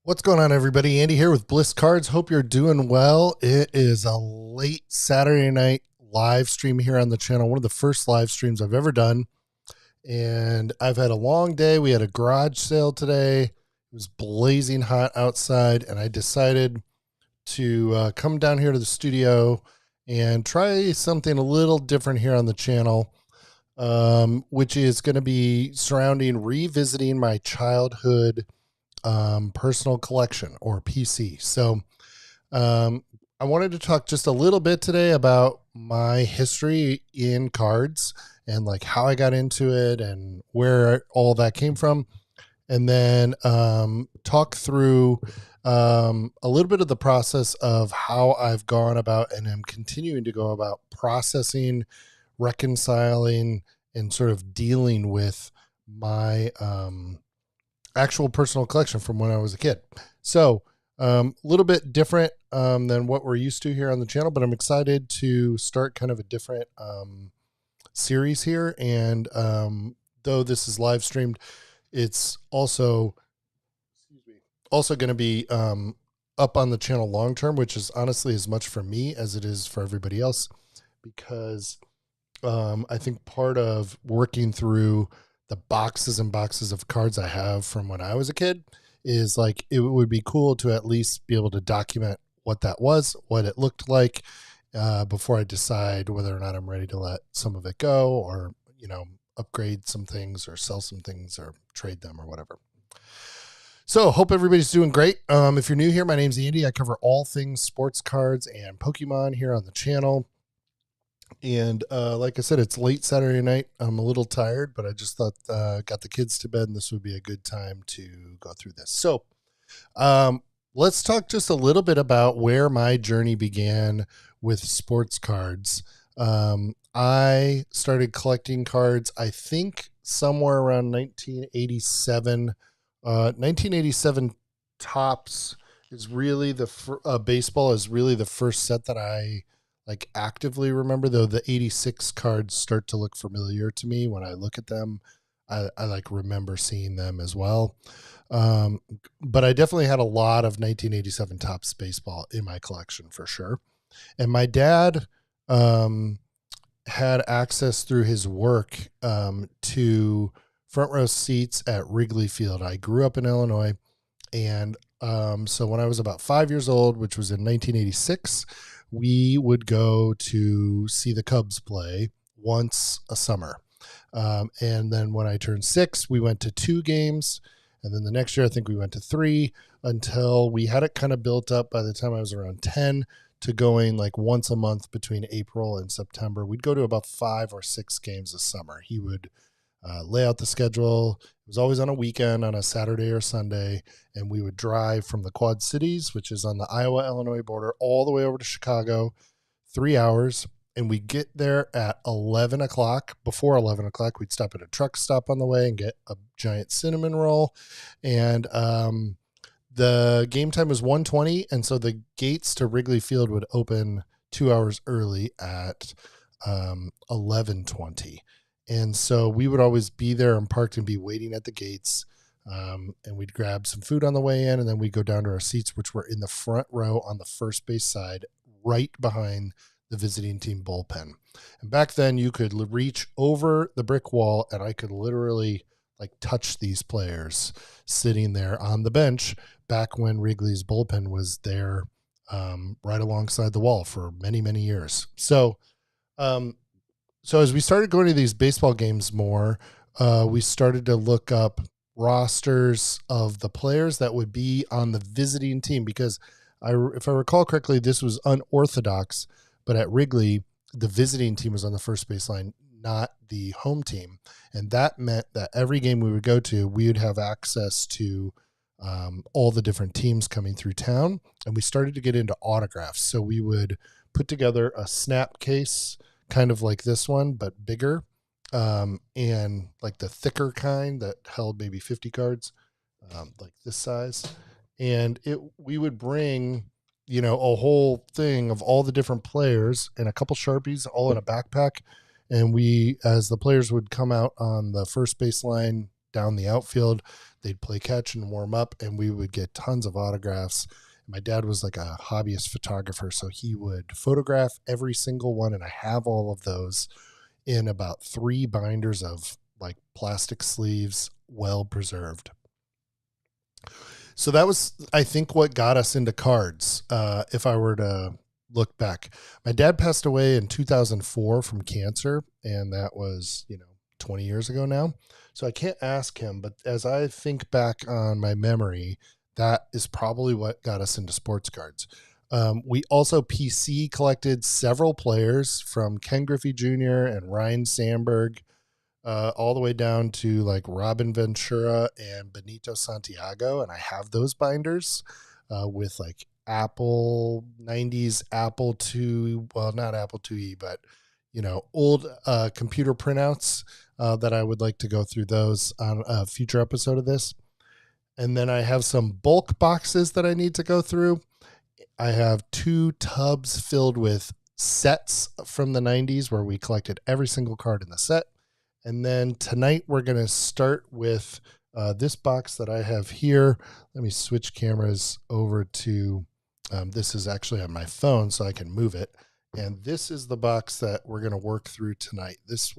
What's going on, everybody? Andy here with Bliss Cards. Hope you're doing well. It is a late Saturday night live stream here on the channel. One of the first live streams I've ever done. And I've had a long day. We had a garage sale today. It was blazing hot outside, and I decided to come down here to the studio and try something a little different here on the channel, which is going to be surrounding revisiting my childhood personal collection, or PC. So I wanted to talk just a little bit today about my history in cards and like how I got into it and where all that came from. And then talk through a little bit of the process of how I've gone about and am continuing to go about processing, reconciling, and sort of dealing with my actual personal collection from when I was a kid. So a little bit different than what we're used to here on the channel, but I'm excited to start kind of a different series here. And though this is live streamed, it's also going to be up on the channel long term, which is honestly as much for me as it is for everybody else, because I think part of working through the boxes and boxes of cards I have from when I was a kid is like, it would be cool to at least be able to document what that was, what it looked like, before I decide whether or not I'm ready to let some of it go, or, upgrade some things or sell some things or trade them or whatever. So hope everybody's doing great. If you're new here, my name's Andy. I cover all things sports cards and Pokemon here on the channel. And like I said, it's late Saturday night. I'm a little tired, but I just thought got the kids to bed, and this would be a good time to go through this. So let's talk just a little bit about where my journey began with sports cards. I started collecting cards, I think, somewhere around 1987. 1987 Topps is really baseball is really the first set that I like actively remember, though the 86 cards start to look familiar to me when I look at them. I like remember seeing them as well. But I definitely had a lot of 1987 Topps baseball in my collection for sure. And my dad had access through his work to front row seats at Wrigley Field. I grew up in Illinois. And so when I was about 5 years old, which was in 1986, we would go to see the Cubs play once a summer. And then when I turned 6, we went to 2 games. And then the next year, I think we went to 3, until we had it kind of built up by the time I was around 10 to going like once a month between April and September. We'd go to about 5 or 6 games a summer. He would lay out the schedule. It was always on a weekend, on a Saturday or Sunday, and we would drive from the Quad Cities, which is on the Iowa-Illinois border, all the way over to Chicago, 3 hours, and we get there at 11 o'clock. Before 11 o'clock, we'd stop at a truck stop on the way and get a giant cinnamon roll, and the game time was 1:20, and so the gates to Wrigley Field would open 2 hours early at 11:20. And so we would always be there and parked and be waiting at the gates. And we'd grab some food on the way in, and then we'd go down to our seats, which were in the front row on the first base side, right behind the visiting team bullpen. And back then you could reach over the brick wall, and I could literally like touch these players sitting there on the bench back when Wrigley's bullpen was there, right alongside the wall for many, many years. So as we started going to these baseball games more, we started to look up rosters of the players that would be on the visiting team, because if I recall correctly, this was unorthodox, but at Wrigley, the visiting team was on the first baseline, not the home team. And that meant that every game we would go to, we would have access to all the different teams coming through town. And we started to get into autographs. So we would put together a snap case, kind of like this one, but bigger, and like the thicker kind that held maybe 50 cards, like this size. And we would bring, a whole thing of all the different players and a couple Sharpies all in a backpack. And as the players would come out on the first baseline down the outfield. They'd play catch and warm up, and we would get tons of autographs. My dad was like a hobbyist photographer, so he would photograph every single one, and I have all of those in about 3 binders of like plastic sleeves, well preserved. So that was, I think, what got us into cards. If I were to look back, my dad passed away in 2004 from cancer, and that was, 20 years ago now. So I can't ask him, but as I think back on my memory, that is probably what got us into sports cards. We also PC collected several players from Ken Griffey Jr. and Ryne Sandberg, all the way down to like Robin Ventura and Benito Santiago. And I have those binders with like Apple 90s, Apple II, well, not Apple IIe, but, old computer printouts that I would like to go through those on a future episode of this. And then I have some bulk boxes that I need to go through. I have 2 tubs filled with sets from the 90s where we collected every single card in the set. And then tonight we're going to start with this box that I have here. Let me switch cameras over to, this is actually on my phone so I can move it. And this is the box that we're going to work through tonight. This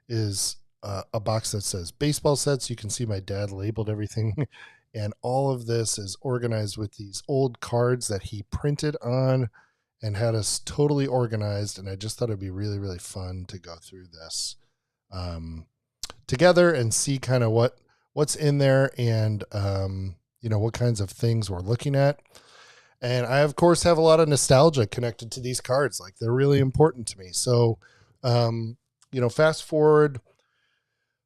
is a box that says baseball sets. You can see my dad labeled everything. And all of this is organized with these old cards that he printed on and had us totally organized. And I just thought it'd be really, really fun to go through this together and see kind of what's in there and, what kinds of things we're looking at. And I, of course, have a lot of nostalgia connected to these cards. Like, they're really important to me. So, fast forward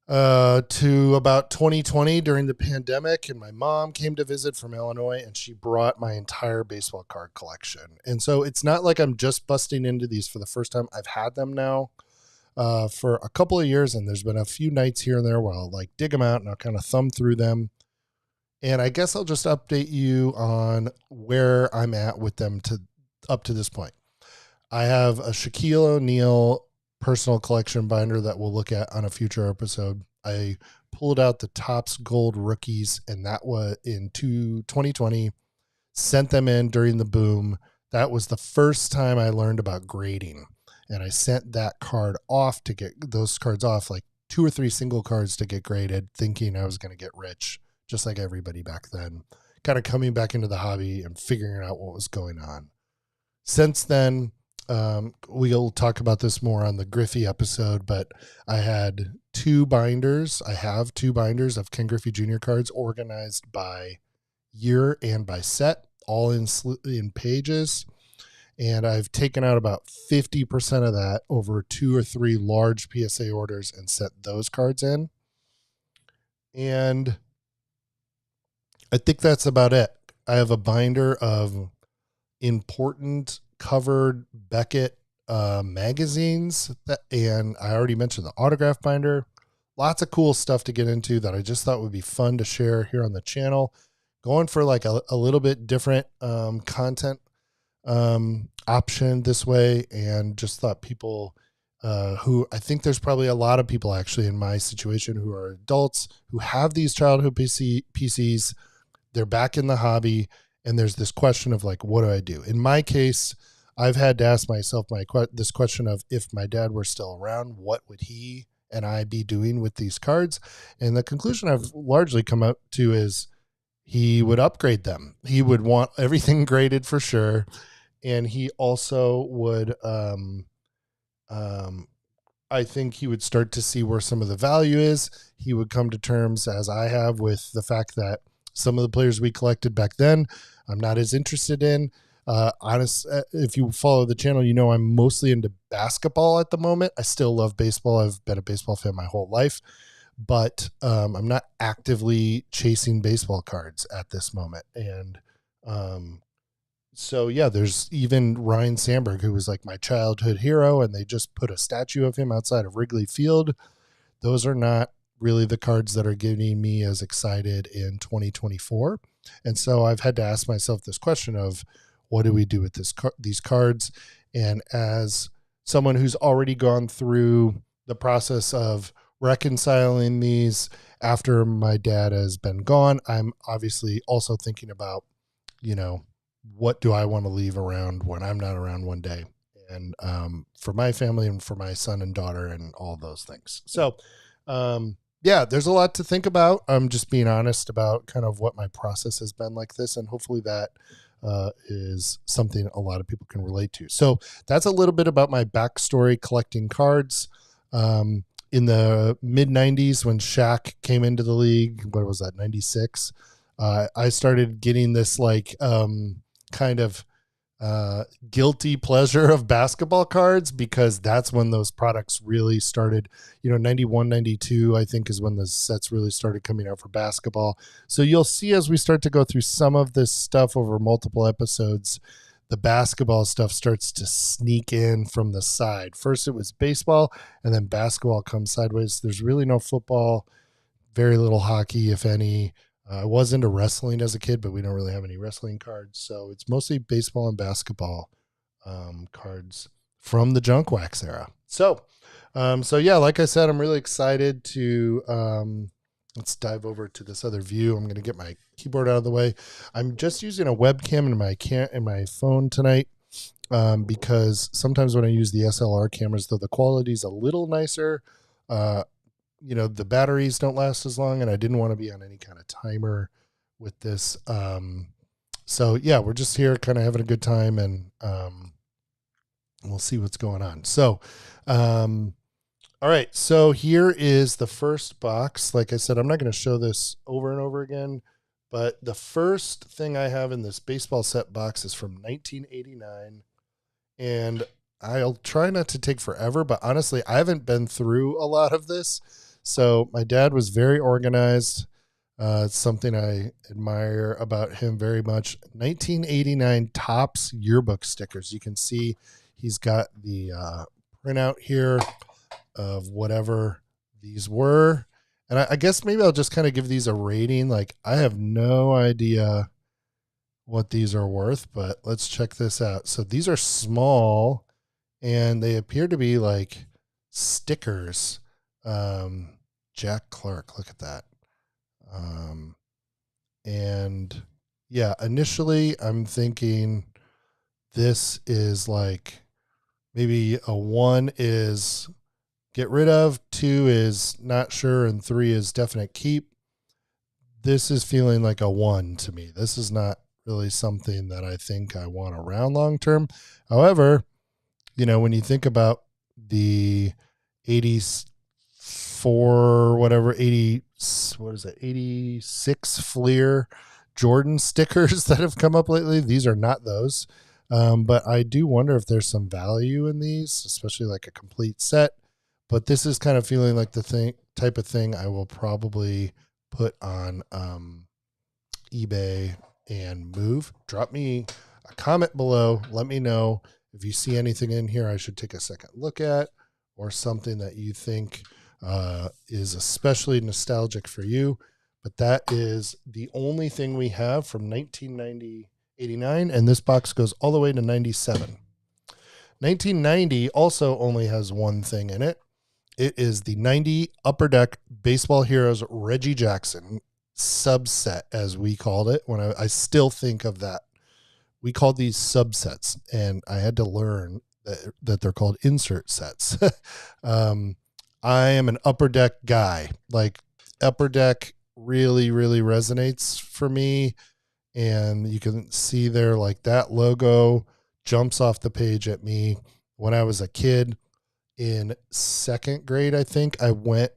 to about 2020 during the pandemic, and my mom came to visit from Illinois, and she brought my entire baseball card collection. And so it's not like I'm just busting into these for the first time. I've had them now for a couple of years, and there's been a few nights here and there where I'll like dig them out and I'll kind of thumb through them. And I guess I'll just update you on where I'm at with them up to this point. I have a Shaquille O'Neal personal collection binder that we'll look at on a future episode. I pulled out the Topps Gold rookies, and that was in 2020, sent them in during the boom. That was the first time I learned about grading, and I sent that card off to get those cards off, like 2 or 3 single cards to get graded, thinking I was going to get rich, just like everybody back then, kind of coming back into the hobby and figuring out what was going on. Since then, we'll talk about this more on the Griffey episode, but I had 2 binders. I have 2 binders of Ken Griffey Jr. cards organized by year and by set, all in pages. And I've taken out about 50% of that over 2 or 3 large PSA orders and set those cards in. And I think that's about it. I have a binder of important covered Beckett magazines and I already mentioned the autograph binder. Lots of cool stuff to get into that I just thought would be fun to share here on the channel. Going for like a little bit different content option this way, and just thought people who, I think there's probably a lot of people actually in my situation who are adults who have these childhood PCs. They're back in the hobby, and there's this question of like, what do I do? In my case, I've had to ask myself this question of, if my dad were still around, what would he and I be doing with these cards? And the conclusion I've largely come up to is he would upgrade them. He would want everything graded for sure. And he also would, I think he would start to see where some of the value is. He would come to terms, as I have, with the fact that some of the players we collected back then, I'm not as interested in. If you follow the channel, you know I'm mostly into basketball at the moment. I still love baseball. I've been a baseball fan my whole life, but I'm not actively chasing baseball cards at this moment. And so, yeah, there's even Ryne Sandberg, who was like my childhood hero, and they just put a statue of him outside of Wrigley Field. Those are not really the cards that are getting me as excited in 2024. And so I've had to ask myself this question of, what do we do with these cards? And as someone who's already gone through the process of reconciling these after my dad has been gone. I'm obviously also thinking about, what do I want to leave around when I'm not around one day? And for my family and for my son and daughter and all those things. So, yeah, there's a lot to think about. I'm just being honest about kind of what my process has been like this. And hopefully that is something a lot of people can relate to. So that's a little bit about my backstory collecting cards. In the mid 90s, when Shaq came into the league, what was that, 96? I started getting this kind of guilty pleasure of basketball cards, because that's when those products really started. 91, 92, I think, is when the sets really started coming out for basketball. So you'll see as we start to go through some of this stuff over multiple episodes, the basketball stuff starts to sneak in from the side. First it was baseball, and then basketball comes sideways. There's really no football, very little hockey, if any. I was into wrestling as a kid, but we don't really have any wrestling cards. So it's mostly baseball and basketball cards from the junk wax era. So yeah, like I said, I'm really excited to, let's dive over to this other view. I'm going to get my keyboard out of the way. I'm just using a webcam in my phone tonight, because sometimes when I use the SLR cameras, though the quality's a little nicer, the batteries don't last as long, and I didn't want to be on any kind of timer with this. So yeah, we're just here kind of having a good time, and we'll see what's going on. So, all right. So here is the first box. Like I said, I'm not going to show this over and over again, but the first thing I have in this baseball set box is from 1989, and I'll try not to take forever, but honestly, I haven't been through a lot of this. So my dad was very organized. It's something I admire about him very much. 1989 Topps yearbook stickers. You can see he's got the printout here of whatever these were. And I guess maybe I'll just kind of give these a rating. Like, I have no idea what these are worth, but let's check this out. So these are small, and they appear to be like stickers. Jack Clark, look at that. And yeah, initially I'm thinking this is like maybe a 1 is get rid of, 2 is not sure, and 3 is definite keep. This is feeling like a 1 to me. This is not really something that I think I want around long term. However, when you think about the 80s, 86 Fleer Jordan stickers that have come up lately. These are not those. But I do wonder if there's some value in these, especially like a complete set. But this is kind of feeling like the type of thing I will probably put on eBay and move. Drop me a comment below. Let me know if you see anything in here I should take a second look at, or something that you think is especially nostalgic for you. But that is the only thing we have from 1989, and this box goes all the way to 97. 1990 also only has one thing in it. It is the 90 Upper Deck Baseball Heroes Reggie Jackson subset, as we called it. When I still think of that. We called these subsets, and I had to learn that they're called insert sets. I am an Upper Deck guy. Like, Upper Deck really, really resonates for me. And you can see there, like, that logo jumps off the page at me. When I was a kid in 2nd grade, I think, I went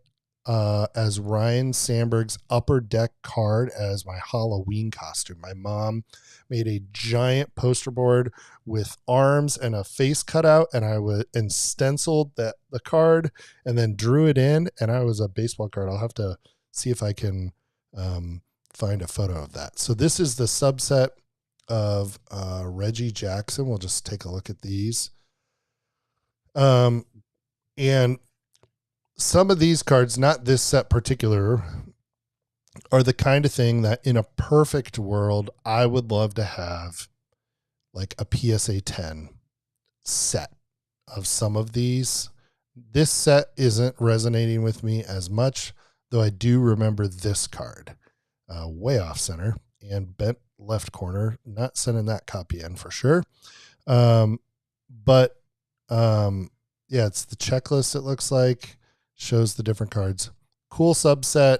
as Ryan Sandberg's Upper Deck card as my Halloween costume. My mom made a giant poster board with arms and a face cutout, and and stenciled the card and then drew it in, and I was a baseball card. I'll have to see if I can find a photo of that. So this is the subset of Reggie Jackson. We'll just take a look at these. And some of these cards, not this set particular, are the kind of thing that in a perfect world, I would love to have like a PSA 10 set of some of these. This set isn't resonating with me as much, though I do remember this card. Way off center and bent left corner. Not sending that copy in for sure. But yeah, it's the checklist, it looks like. Shows the different cards. Cool subset.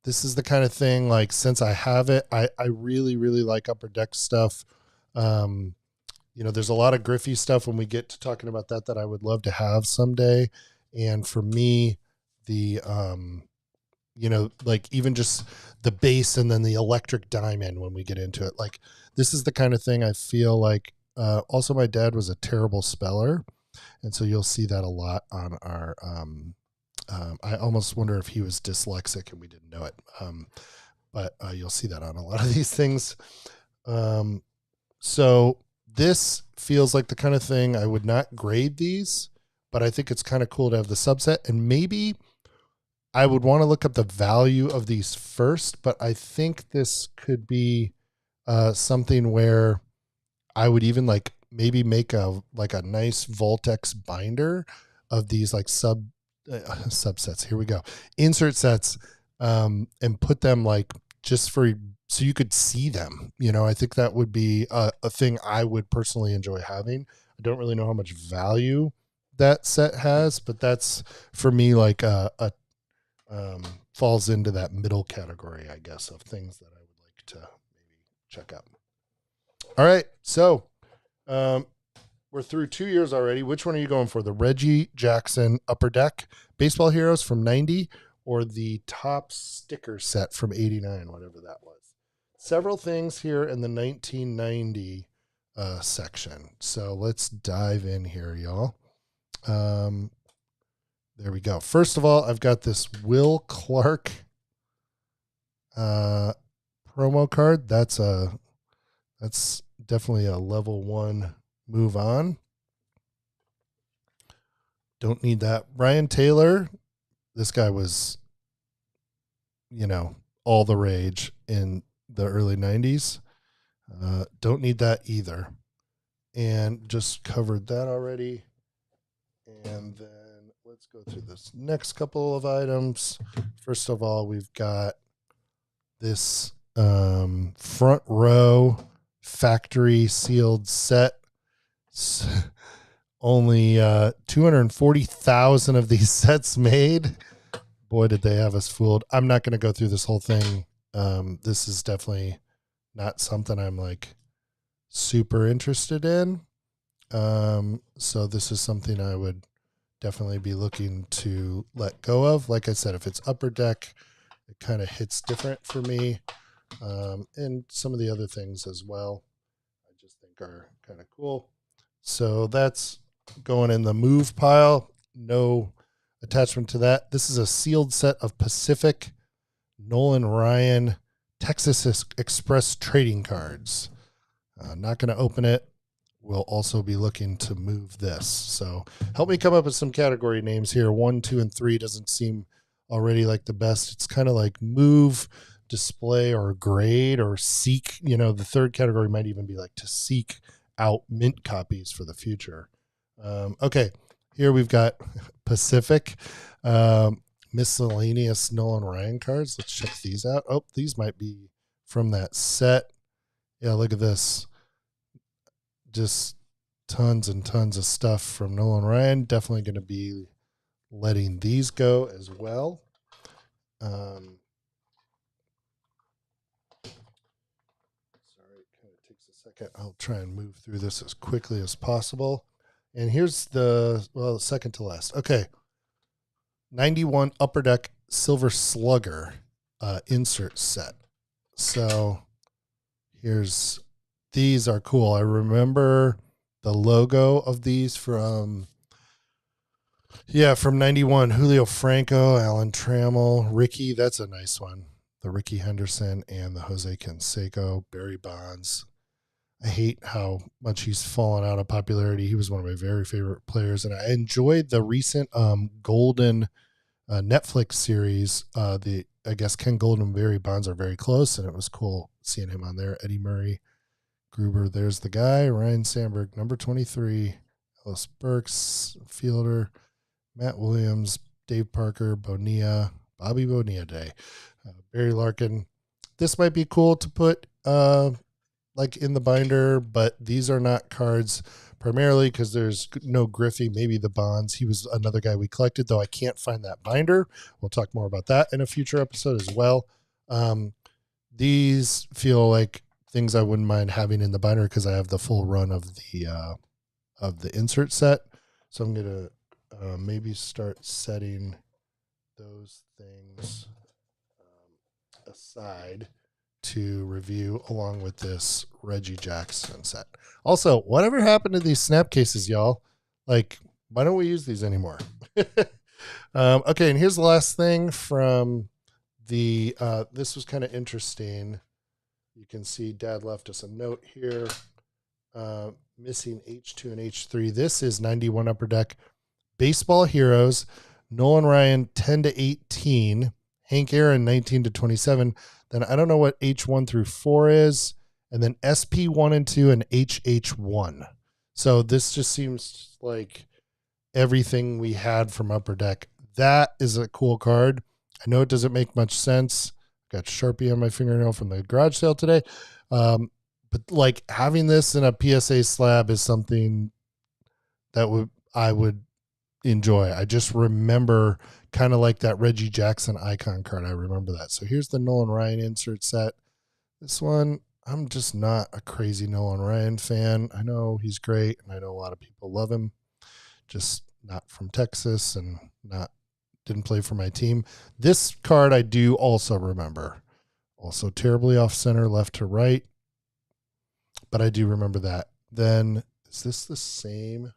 This is the kind of thing, like, since I have it, I really, really like Upper Deck stuff. There's a lot of Griffey stuff when we get to talking about that I would love to have someday. And for me, the, like even just the bass and then the electric diamond when we get into it, like this is the kind of thing I feel like, also my dad was a terrible speller. And so you'll see that a lot on our, I almost wonder if he was dyslexic and we didn't know it. But you'll see that on a lot of these things. So this feels like the kind of thing I would not grade these, but I think it's kind of cool to have the subset. And maybe I would want to look up the value of these first, but I think this could be something where I would even like maybe make a nice Voltex binder of these like subsets. Here we go. Insert sets, and put them like just so you could see them. I think that would be a thing I would personally enjoy having. I don't really know how much value that set has, but that's for me like falls into that middle category, I guess, of things that I would like to maybe check out. All right, so we're through 2 years already. Which one are you going for? The Reggie Jackson Upper Deck Baseball Heroes from 90 or the Top Sticker set from 89, whatever that was? Several things here in the 1990 section. So let's dive in here, y'all. There we go. First of all, I've got this Will Clark promo card. That's definitely a level 1 move on. Don't need that. Ryan Taylor, this guy was, all the rage in the early 90s. Don't need that either. And just covered that already. And then let's go through this next couple of items. First of all, we've got this front row factory sealed set. Only 240,000 of these sets made. Boy, did they have us fooled. I'm not going to go through this whole thing. This is definitely not something I'm like super interested in. So this is something I would definitely be looking to let go of. Like I said, if it's Upper Deck, it kind of hits different for me. And some of the other things as well, I just think are kind of cool. So that's going in the move pile. No attachment to that. This is a sealed set of Pacific Nolan Ryan Texas Express trading cards. Not going to open it. We'll also be looking to move this. So help me come up with some category names here. 1, 2, and 3 doesn't seem already like the best. It's kind of like move, display, or grade, or seek. The third category might even be like to seek out mint copies for the future. Okay, here we've got Pacific miscellaneous Nolan Ryan cards. Let's check these out. Oh, these might be from that set. Yeah, look at this. Just tons and tons of stuff from Nolan Ryan. Definitely going to be letting these go as well. Sorry, it kind of takes a second. I'll try and move through this as quickly as possible. And here's the second to last. Okay. 91 Upper Deck Silver Slugger insert set. So these are cool. I remember the logo of these from 91. Julio Franco, Alan Trammell, Ricky. That's a nice one. The Ricky Henderson and the Jose Canseco, Barry Bonds. I hate how much he's fallen out of popularity. He was one of my very favorite players, and I enjoyed the recent Golden Netflix series. I guess Ken Golden and Barry Bonds are very close, and it was cool seeing him on there. Eddie Murray, Gruber, there's the guy. Ryan Sandberg, number 23. Ellis Burks, fielder. Matt Williams, Dave Parker, Bonilla, Bobby Bonilla Day, Barry Larkin. This might be cool to put like in the binder, but these are not cards primarily because there's no Griffey, maybe the Bonds. He was another guy we collected, though I can't find that binder. We'll talk more about that in a future episode as well. These feel like things I wouldn't mind having in the binder because I have the full run of the insert set. So I'm going to maybe start setting those things aside to review along with this Reggie Jackson set. Also, whatever happened to these snap cases, y'all? Like, why don't we use these anymore? Okay, and here's the last thing from the, this was kind of interesting. You can see Dad left us a note here. Missing H2 and H3. This is 91 Upper Deck. Baseball Heroes. Nolan Ryan 10 to 18. Hank Aaron 19 to 27. Then I don't know what H1 through 4 is. And then SP1 and 2 and HH1. So this just seems like everything we had from Upper Deck. That is a cool card. I know it doesn't make much sense. Got Sharpie on my fingernail from the garage sale today. But like having this in a PSA slab is something that I would enjoy. I just remember kind of like that Reggie Jackson icon card. I remember that. So here's the Nolan Ryan insert set. This one, I'm just not a crazy Nolan Ryan fan. I know he's great, and I know a lot of people love him. Just not from Texas and didn't play for my team. This card I do also remember. Also terribly off center, left to right. But I do remember that. Then, is this the same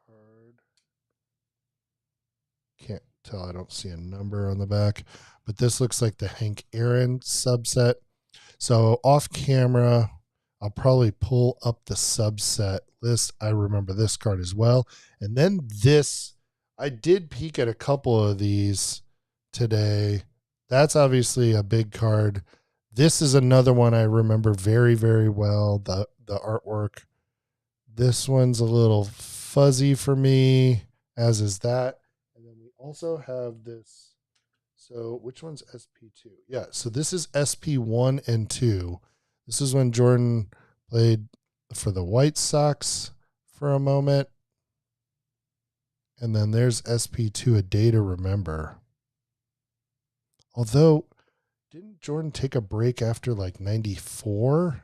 card? Can't tell. I don't see a number on the back. But this looks like the Hank Aaron subset. So off camera, I'll probably pull up the subset list. I remember this card as well. And then this, I did peek at a couple of these today. That's obviously a big card. This is another one I remember very, very well, the artwork. This one's a little fuzzy for me, as is that. And then we also have this. So which one's SP2? Yeah, so this is SP1 and 2. This is when Jordan played for the White Sox for a moment. And then there's SP2, A Day to Remember. Although, didn't Jordan take a break after like 94?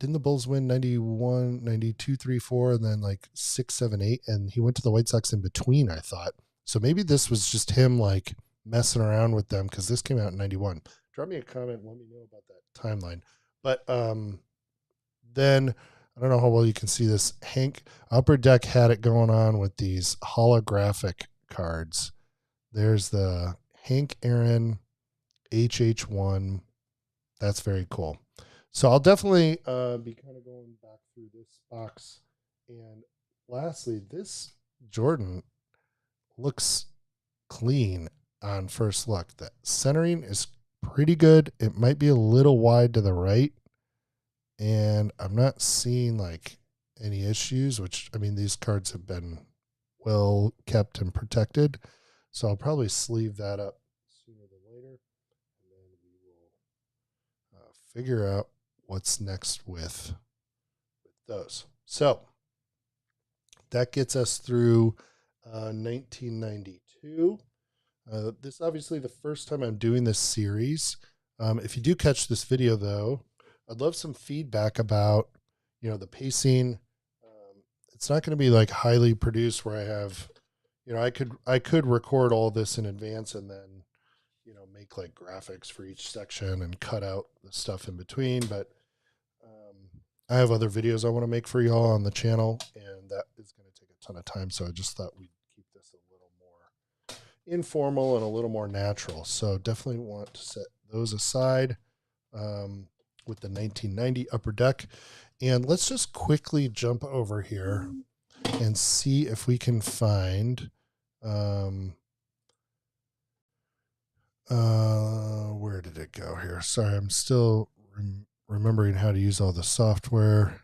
Didn't the Bulls win 91, 92, 3, 4, and then like 6, 7, 8? And he went to the White Sox in between, I thought. So maybe this was just him like messing around with them because this came out in 91. Drop me a comment. Let me know about that timeline. But then I don't know how well you can see this. Hank Upper Deck had it going on with these holographic cards. There's the Hank Aaron HH1. That's very cool. So I'll definitely be kind of going back through this box. And lastly, this Jordan looks clean on first look. The centering is pretty good. It might be a little wide to the right. And I'm not seeing like any issues, which, I mean, these cards have been well kept and protected. So I'll probably sleeve that up sooner than later. And then we will figure out what's next with those. So that gets us through 1992. This is obviously the first time I'm doing this series. If you do catch this video, though, I'd love some feedback about, the pacing. It's not going to be like highly produced where I have, I could record all this in advance and then, make like graphics for each section and cut out the stuff in between. But I have other videos I want to make for y'all on the channel, and that is going to take a ton of time. So I just thought we'd keep this a little more informal and a little more natural. So definitely want to set those aside with the 1990 Upper Deck. And let's just quickly jump over here and see if we can find where did it go here? Sorry, I'm still remembering how to use all the software.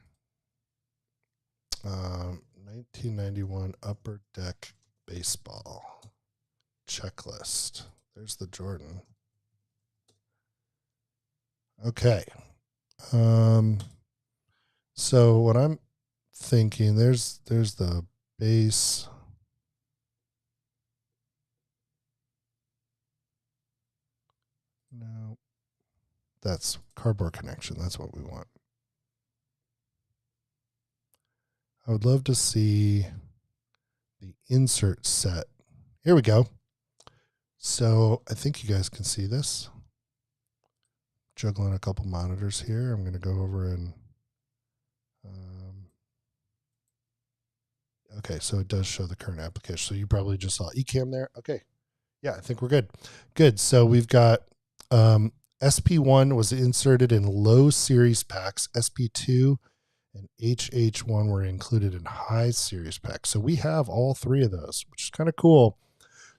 1991 Upper Deck Baseball checklist. There's the Jordan. Okay. So what I'm thinking, there's the base. No. That's cardboard connection. That's what we want. I would love to see the insert set. Here we go. So I think you guys can see this. Juggling a couple monitors here. I'm going to go over and okay, so it does show the current application. So you probably just saw Ecamm there. Okay. Yeah, I think we're good. Good. So we've got SP1 was inserted in low series packs. SP2 and HH1 were included in high series packs. So we have all three of those, which is kind of cool.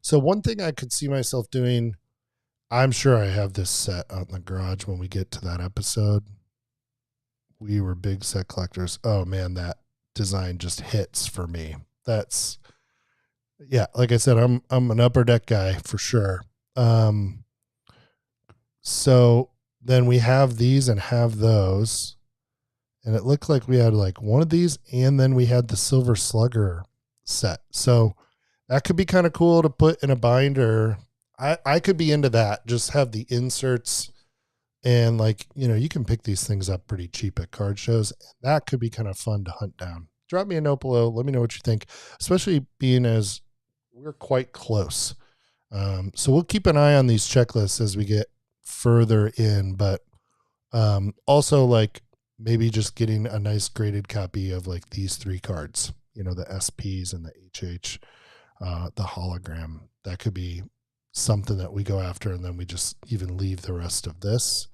So one thing I could see myself doing, I'm sure I have this set out in the garage when we get to that episode. We were big set collectors. Oh man, that design just hits for me. That's, yeah, like I said, I'm an Upper Deck guy for sure. So then we have these and have those. And it looked like we had like one of these, and then we had the Silver Slugger set. So that could be kind of cool to put in a binder. I could be into that. Just have the inserts, and like, you know, you can pick these things up pretty cheap at card shows. That could be kind of fun to hunt down. Drop me a note below. Let me know what you think, especially being as we're quite close. So we'll keep an eye on these checklists as we get further in, but also like maybe just getting a nice graded copy of like these three cards, you know, the SPs and the HH, the hologram. That could be something that we go after, and then we just even leave the rest of this.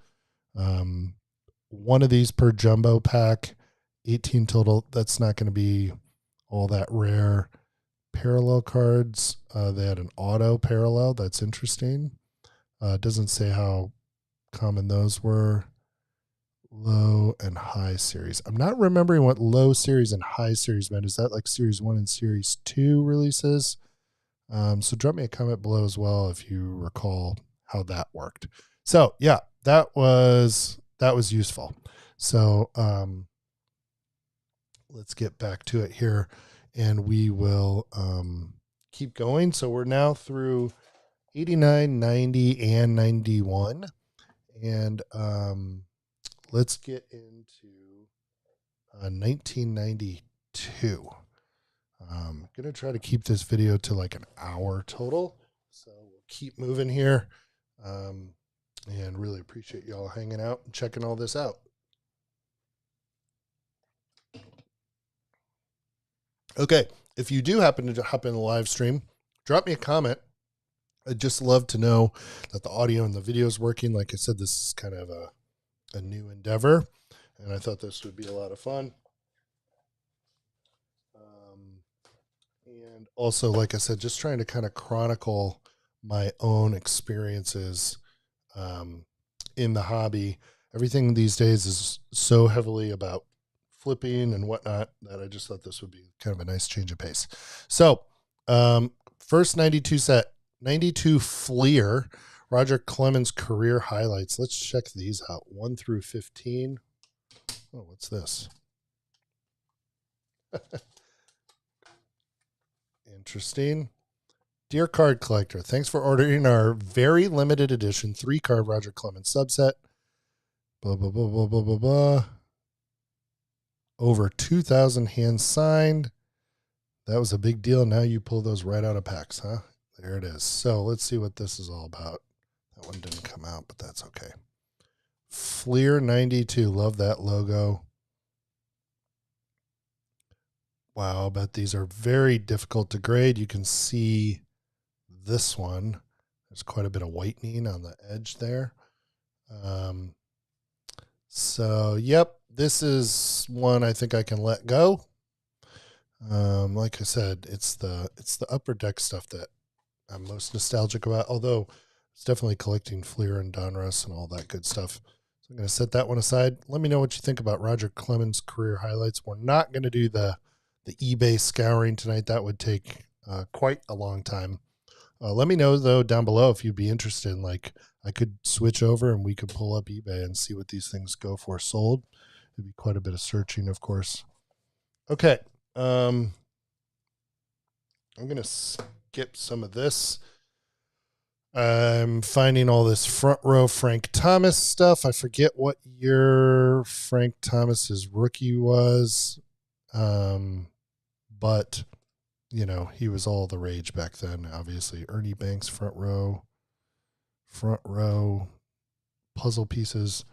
One of these per jumbo pack, 18 total. That's not going to be all that rare. Parallel cards, they had an auto parallel. That's interesting. It doesn't say how common those were. Low and high series. I'm not remembering what low series and high series meant. Is that like series 1 and series 2 releases? So drop me a comment below as well if you recall how that worked. So yeah, that was useful. So let's get back to it here, and we will keep going. So we're now through 89, 90, and 91. And let's get into 1992. I'm going to try to keep this video to like an hour total. So we'll keep moving here. And really appreciate y'all hanging out and checking all this out. Okay. If you do happen to hop in the live stream, drop me a comment. I'd just love to know that the audio and the video is working. Like I said, this is kind of a new endeavor, and I thought this would be a lot of fun. And also, like I said, just trying to kind of chronicle my own experiences in the hobby. Everything these days is so heavily about flipping and whatnot that I just thought this would be kind of a nice change of pace. So first 92 set, 92 Fleer, Roger Clemens career highlights. Let's check these out. 1 through 15. Oh, what's this? Interesting. Dear card collector, thanks for ordering our very limited edition 3-card Roger Clemens subset. Blah, blah, blah, blah, blah, blah, blah. Over 2,000 hands signed. That was a big deal. Now you pull those right out of packs, huh? There it is. So let's see what this is all about. That one didn't come out, but that's okay. Fleer 92. Love that logo. Wow, I bet these are very difficult to grade. You can see this one. There's quite a bit of whitening on the edge there. So, yep, this is one I think I can let go. Like I said, it's the Upper Deck stuff that I'm most nostalgic about, although it's definitely collecting Fleer and Donruss and all that good stuff. So I'm going to set that one aside. Let me know what you think about Roger Clemens career highlights. We're not going to do the the eBay scouring tonight. That would take quite a long time. Let me know, though, down below if you'd be interested. Like, I could switch over and we could pull up eBay and see what these things go for sold. It'd be quite a bit of searching, of course. Okay. I'm going to skip some of this. I'm finding all this front row Frank Thomas stuff. I forget what year Frank Thomas's rookie was. But, you know, he was all the rage back then, obviously. Ernie Banks, front row, puzzle pieces.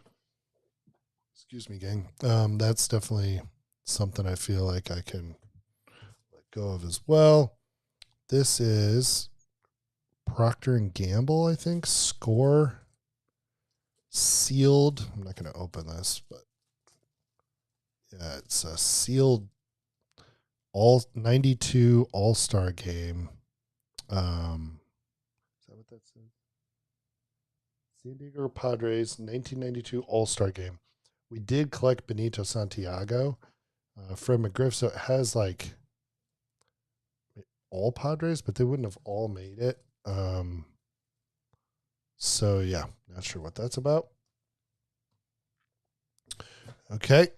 Excuse me, gang. That's definitely something I feel like I can let go of as well. This is Procter and Gamble, I think. Score sealed. I'm not going to open this, but yeah, it's a sealed all 92 All-Star game. Is that what that says? San Diego Padres 1992 All-Star game. We did collect Benito Santiago, Fred McGriff, so it has like all Padres, but they wouldn't have all made it. So yeah, not sure what that's about. Okay.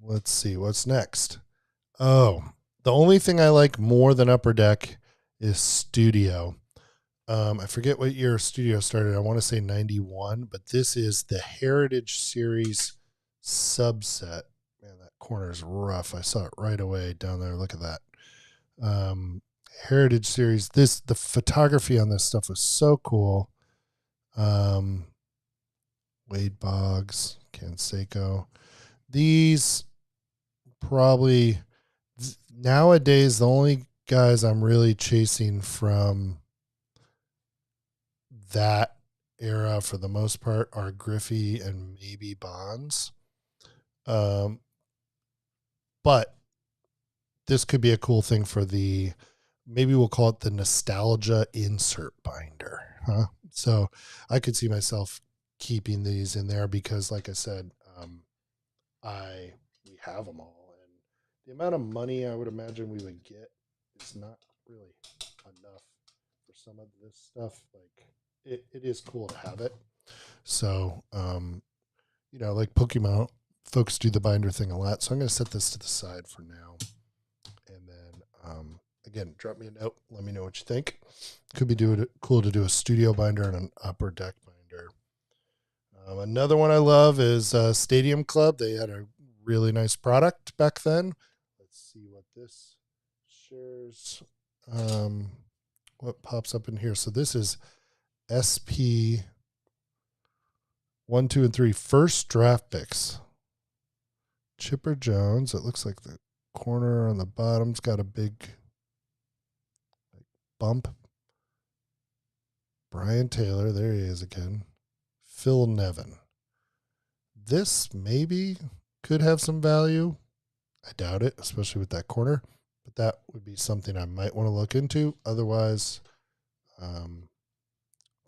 Let's see what's next. Oh, the only thing I like more than Upper Deck is Studio. I forget what year Studio started. I want to say 91, but this is the Heritage Series subset. Man, that corner is rough. I saw it right away down there. Look at that. Heritage Series. The photography on this stuff was so cool. Wade Boggs, Canseco. These probably nowadays the only guys I'm really chasing from that era for the most part are Griffey and maybe Bonds. But this could be a cool thing for maybe we'll call it the nostalgia insert binder. Huh? So I could see myself keeping these in there because, like I said, we have them all, and the amount of money I would imagine we would get is not really enough for some of this stuff. Like it is cool to have it. So, you know, like Pokemon folks do the binder thing a lot. So I'm going to set this to the side for now. And then, again, drop me a note. Let me know what you think. Could be cool to do a Studio binder and an Upper Deck binder. Another one I love is Stadium Club. They had a really nice product back then. Let's see what this shares. What pops up in here? So this is SP 1, 2, and 3 first draft picks. Chipper Jones. It looks like the corner on the bottom's got a big bump. Brian Taylor. There he is again. Phil Nevin. This maybe could have some value. I doubt it, especially with that corner. But that would be something I might want to look into. Otherwise, I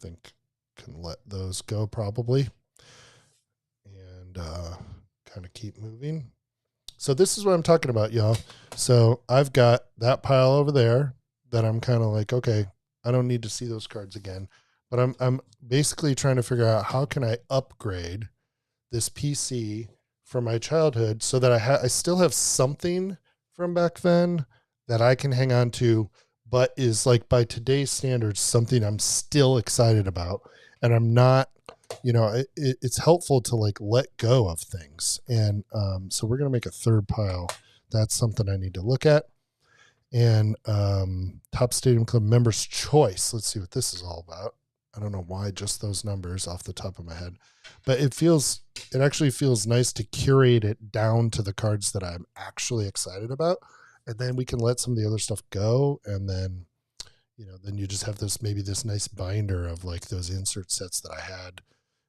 think can let those go probably. And kind of keep moving. So this is what I'm talking about, y'all. So I've got that pile over there that I'm kind of like, okay, I don't need to see those cards again. But I'm basically trying to figure out how can I upgrade this PC from my childhood so that I still have something from back then that I can hang on to, but is like by today's standards something I'm still excited about, and I'm not, you know, it's helpful to like let go of things. And so we're gonna make a third pile. That's something I need to look at. And Top Stadium Club Members Choice. Let's see what this is all about. I don't know why just those numbers off the top of my head, but it actually feels nice to curate it down to the cards that I'm actually excited about. And then we can let some of the other stuff go. And then, you know, then you just have maybe this nice binder of like those insert sets that I had.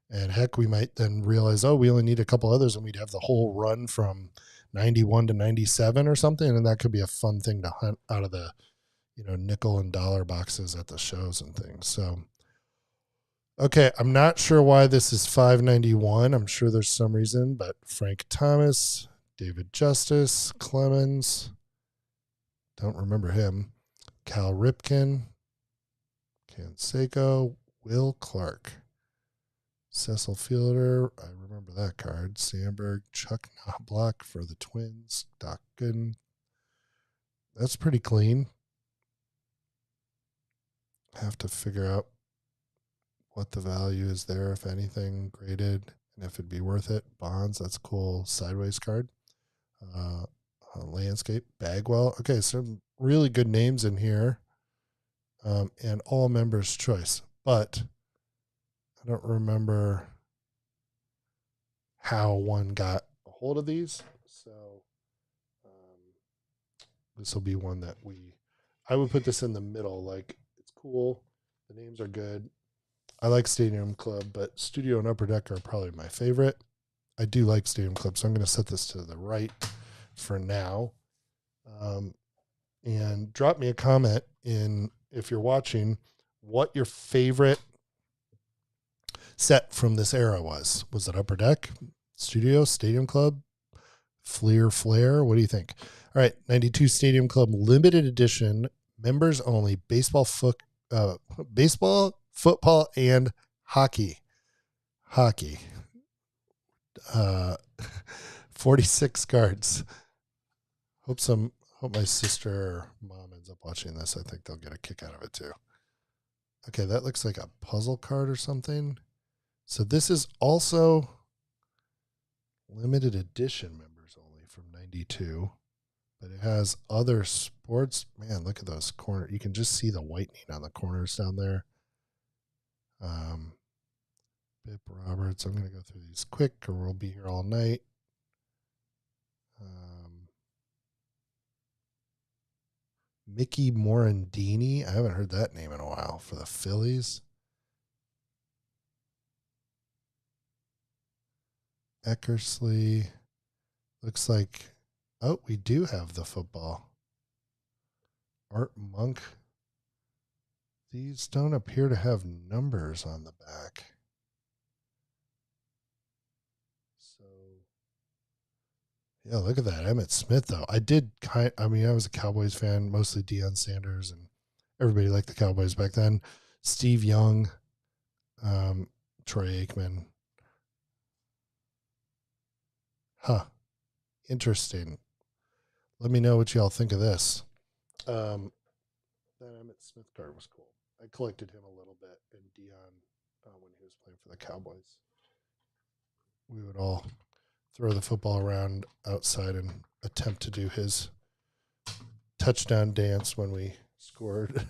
And heck, we might then realize, oh, we only need a couple others and we'd have the whole run from 91 to 97 or something. And that could be a fun thing to hunt out of the, you know, nickel and dollar boxes at the shows and things. So, okay, I'm not sure why this is $5.91. I'm sure there's some reason, but Frank Thomas, David Justice, Clemens. Don't remember him. Cal Ripken, Canseco, Will Clark, Cecil Fielder. I remember that card. Sandberg, Chuck Knobloch for the Twins. Doc Gooden. That's pretty clean. Have to figure out what the value is there, if anything, graded, and if it'd be worth it. Bonds, that's a cool sideways card. Landscape, Bagwell. Okay, some really good names in here, and all members' choice. But I don't remember how one got a hold of these. So this will be one that I would put this in the middle. Like, it's cool. The names are good. I like Stadium Club, but Studio and Upper Deck are probably my favorite. I do like Stadium Club, so I'm going to set this to the right for now. And drop me a comment if you're watching, what your favorite set from this era was. Was it Upper Deck, Studio, Stadium Club, Fleer, Flare? What do you think? All right, 92 Stadium Club limited edition, members only, baseball, football, and hockey. 46 cards. Hope my sister or mom ends up watching this. I think they'll get a kick out of it too. Okay, that looks like a puzzle card or something. So this is also limited edition members only from 92, but it has other sports. Man, look at those corners. You can just see the whitening on the corners down there. Bip Roberts. I'm going to go through these quick or we'll be here all night. Mickey Morandini. I haven't heard that name in a while for the Phillies. Eckersley. Looks like, we do have the football. Art Monk. These don't appear to have numbers on the back. So, yeah, look at that. Emmitt Smith, though. I was a Cowboys fan, mostly Deion Sanders, and everybody liked the Cowboys back then. Steve Young, Troy Aikman. Interesting. Let me know what y'all think of this. That Emmitt Smith card was cool. I collected him a little bit in Deion when he was playing for the Cowboys. We would all throw the football around outside and attempt to do his touchdown dance when we scored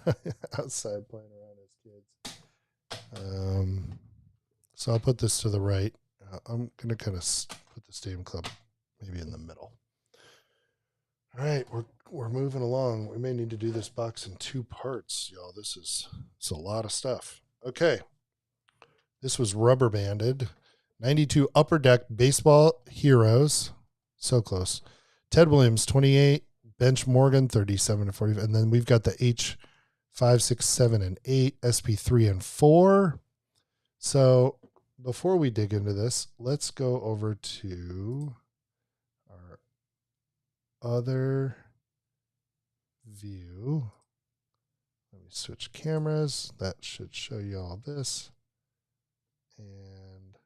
outside playing around as kids. So I'll put this to the right. I'm going to kind of put the Stadium Club maybe in the middle. All right, we're moving along. We may need to do this box in 2 parts, y'all. It's a lot of stuff. Okay. This was rubber banded. 92 Upper Deck Baseball Heroes. So close. Ted Williams, 28. Bench Morgan, 37 to 40. And then we've got the H5, 6, 7, and 8. SP3 and 4. So before we dig into this, let's go over to our other view. Let me switch cameras. That should show you all this. And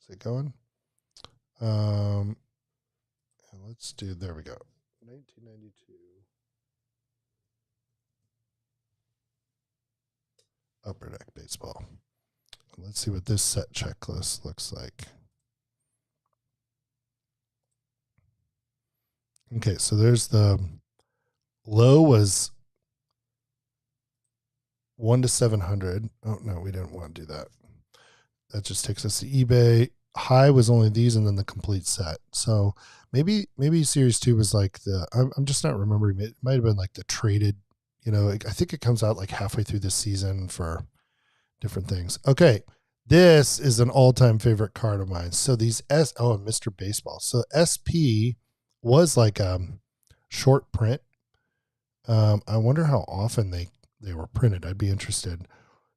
is it going? And let's do, there we go. 1992. Upper Deck Baseball. Let's see what this set checklist looks like. Okay, so there's the low was 1 to 700. Oh, no, we didn't want to do that. That just takes us to eBay. High was only these and then the complete set. So maybe Series 2 was like I'm just not remembering. It might have been like the traded, I think it comes out like halfway through the season for different things. Okay, this is an all-time favorite card of mine. So these Mr. Baseball. So SP was like short print. I wonder how often they were printed. I'd be interested.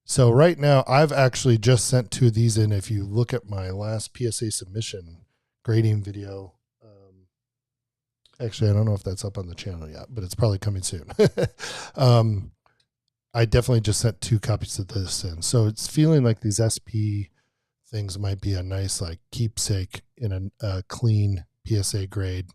So right now, I've actually just sent 2 of these in. If you look at my last PSA submission grading video. Actually, I don't know if that's up on the channel yet, but it's probably coming soon. I definitely just sent 2 copies of this in. So it's feeling like these SP things might be a nice like keepsake in a clean PSA grade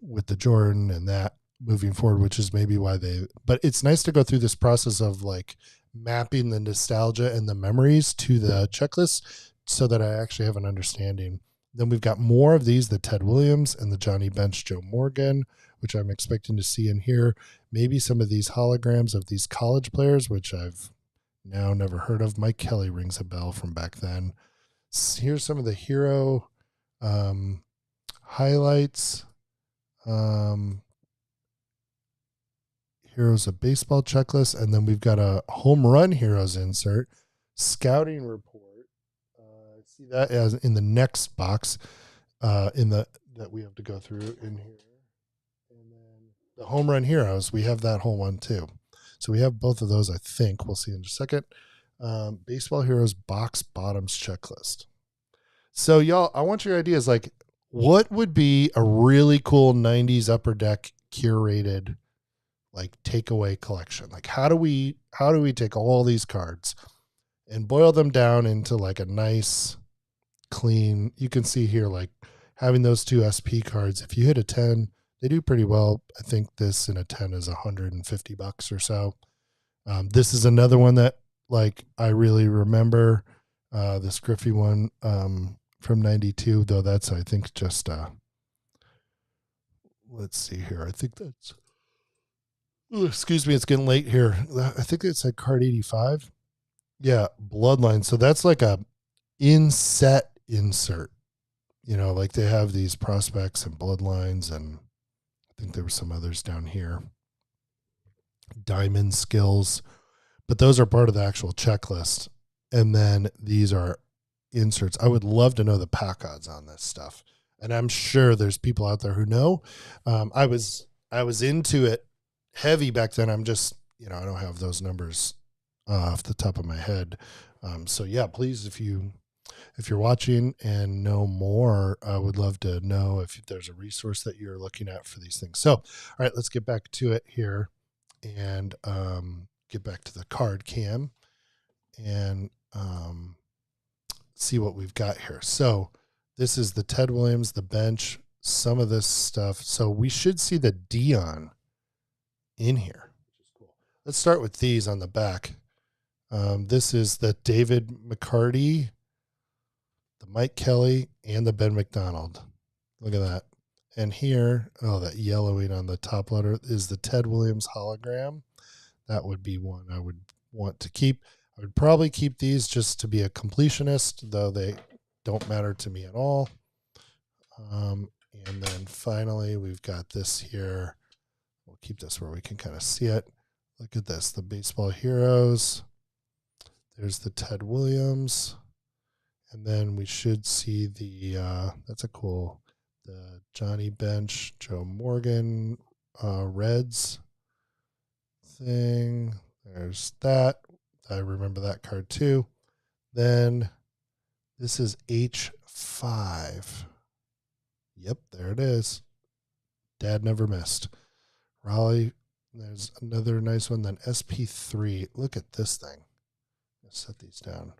with the Jordan and that moving forward, which is maybe why but it's nice to go through this process of like mapping the nostalgia and the memories to the checklist so that I actually have an understanding. Then we've got more of these, the Ted Williams and the Johnny Bench Joe Morgan, which I'm expecting to see in here. Maybe some of these holograms of these college players, which I've now never heard of. Mike Kelly rings a bell from back then. Here's some of the hero highlights. Heroes of Baseball checklist, and then we've got a home run heroes insert, scouting report. See that as in the next box, that we have to go through in here, and then the home run heroes. We have that whole one too, so we have both of those. I think we'll see in just a second. Baseball heroes box bottoms checklist. So y'all, I want your ideas. Like, what would be a really cool '90s Upper Deck curated like takeaway collection? Like, how do we take all these cards and boil them down into like a nice clean, you can see here, like having those 2 SP cards, if you hit a 10, they do pretty well. I think this in a 10 is $150 or so. This is another one that like I really remember, this Griffey one from 92, though that's, I think, just let's see here. I think that's, excuse me, it's getting late here. I think it's at card 85. Yeah, Bloodline. So that's like a inset insert. You know, like they have these prospects and bloodlines, and I think there were some others down here. Diamond skills, but those are part of the actual checklist. And then these are inserts. I would love to know the pack odds on this stuff, and I'm sure there's people out there who know. I was into it heavy back then. I'm just, I don't have those numbers off the top of my head. So yeah, please, if you're watching and know more, I would love to know if there's a resource that you're looking at for these things. So, all right, let's get back to it here and get back to the card cam and see what we've got here. So this is the Ted Williams, the bench, some of this stuff. So we should see the Dion in here, which is cool. Let's start with these on the back. This is the David McCarty, the Mike Kelly, and the Ben McDonald. Look at that. And here, that yellowing on the top letter is the Ted Williams hologram. That would be one I would want to keep. I would probably keep these just to be a completionist, though they don't matter to me at all. And then finally, we've got this here. We'll keep this where we can kind of see it. Look at this, the Baseball Heroes. There's the Ted Williams. And then we should see the, that's a cool, the Johnny Bench, Joe Morgan, Reds thing. There's that. I remember that card too. Then this is H5. Yep, there it is. Dad never missed. Raleigh. There's another nice one. Then SP3. Look at this thing. Let's set these down.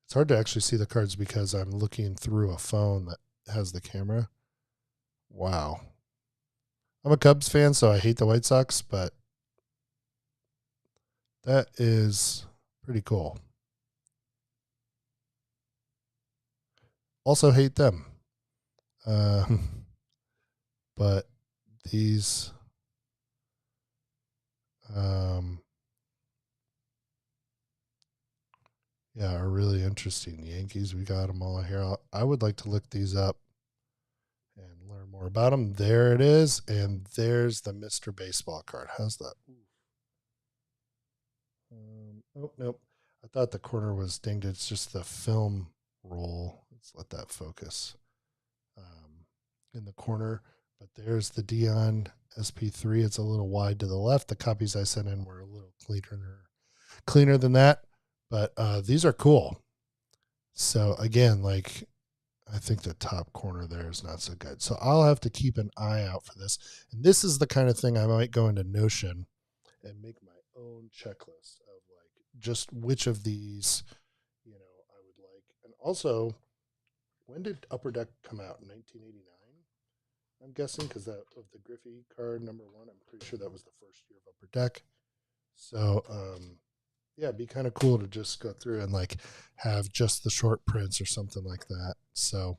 It's hard to actually see the cards because I'm looking through a phone that has the camera. Wow. I'm a Cubs fan, so I hate the White Sox, but that is pretty cool. Also hate them. But these, yeah, are really interesting. The Yankees, we got them all here. I would like to look these up and learn more about them. There it is. And there's the Mr. Baseball card. How's that? Oh, nope. I thought the corner was dinged. It's just the film roll. Let's let that focus in the corner. But there's the Dion SP3. It's a little wide to the left. The copies I sent in were a little cleaner than that. But these are cool. So again, like I think the top corner there is not so good. So I'll have to keep an eye out for this. And this is the kind of thing I might go into Notion and make my own checklist of like just which of these, I would like. And also, when did Upper Deck come out? 1989? I'm guessing because that of the Griffey card #1, I'm pretty sure that was the first year of Upper Deck. So, yeah, it'd be kind of cool to just go through and like have just the short prints or something like that. So,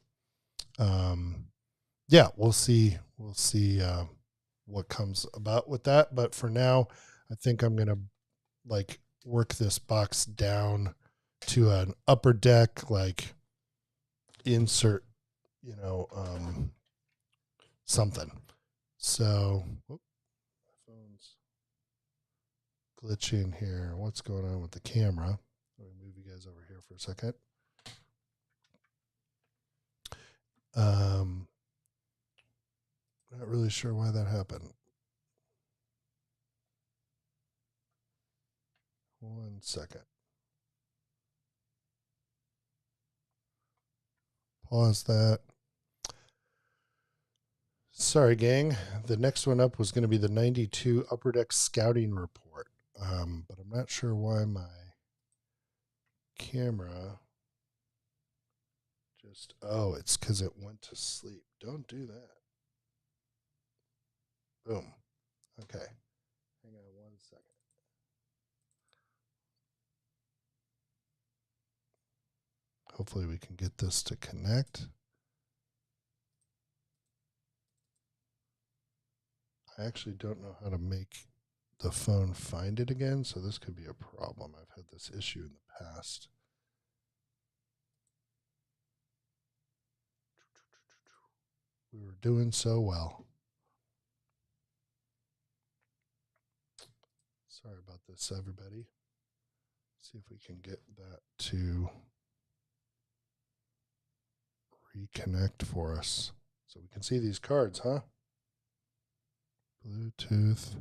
yeah, we'll see. We'll see what comes about with that. But for now, I think I'm gonna like work this box down to an Upper Deck like insert, something. So, my phone's glitching here. What's going on with the camera? Let me move you guys over here for a second. Not really sure why that happened. One second. Pause that. Sorry, gang. The next one up was going to be the 92 Upper Deck Scouting Report. But I'm not sure why my camera just, it's because it went to sleep. Don't do that. Boom. Okay. Hang on one second. Hopefully we can get this to connect. I actually don't know how to make the phone find it again, so this could be a problem. I've had this issue in the past. We were doing so well. Sorry about this, everybody. See if we can get that to reconnect for us so we can see these cards, huh? Bluetooth.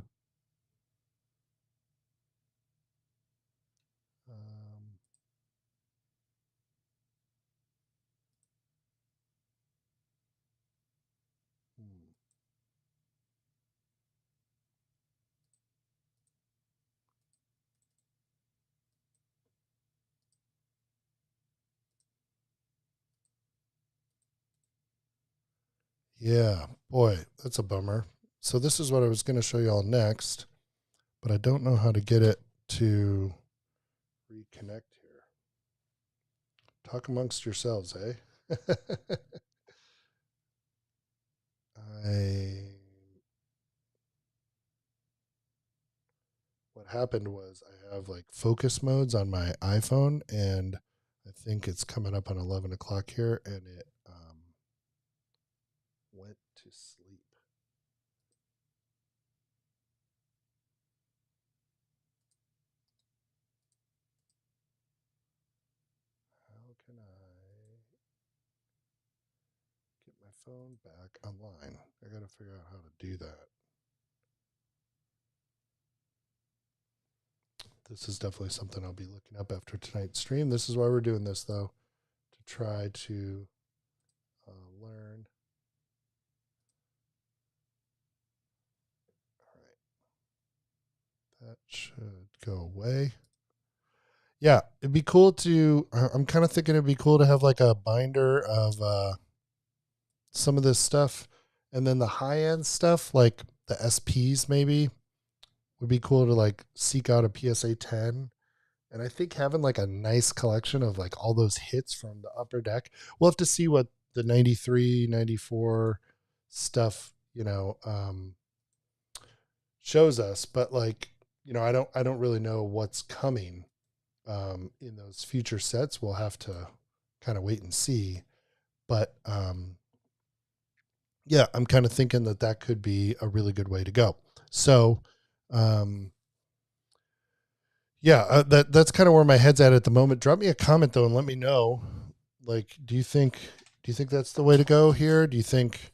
Yeah, boy, that's a bummer. So this is what I was going to show you all next, but I don't know how to get it to reconnect here. Talk amongst yourselves, eh? What happened was I have like focus modes on my iPhone, and I think it's coming up on 11 o'clock here, and it went to sleep. How can I get my phone back online? I got to figure out how to do that. This is definitely something I'll be looking up after tonight's stream. This is why we're doing this, though, to try to learn. All right. That should go away. Yeah, it'd be cool to, I'm kind of thinking it'd be cool to have like a binder of some of this stuff. And then the high end stuff, like the SPs maybe, would be cool to like seek out a PSA 10. And I think having like a nice collection of like all those hits from the Upper Deck, we'll have to see what the 93, 94 stuff, shows us. But like, I don't really know what's coming in those future sets. We'll have to kind of wait and see. But yeah, I'm kind of thinking that could be a really good way to go. So, yeah, that's kind of where my head's at the moment. Drop me a comment though and let me know. Like, do you think that's the way to go here? Do you think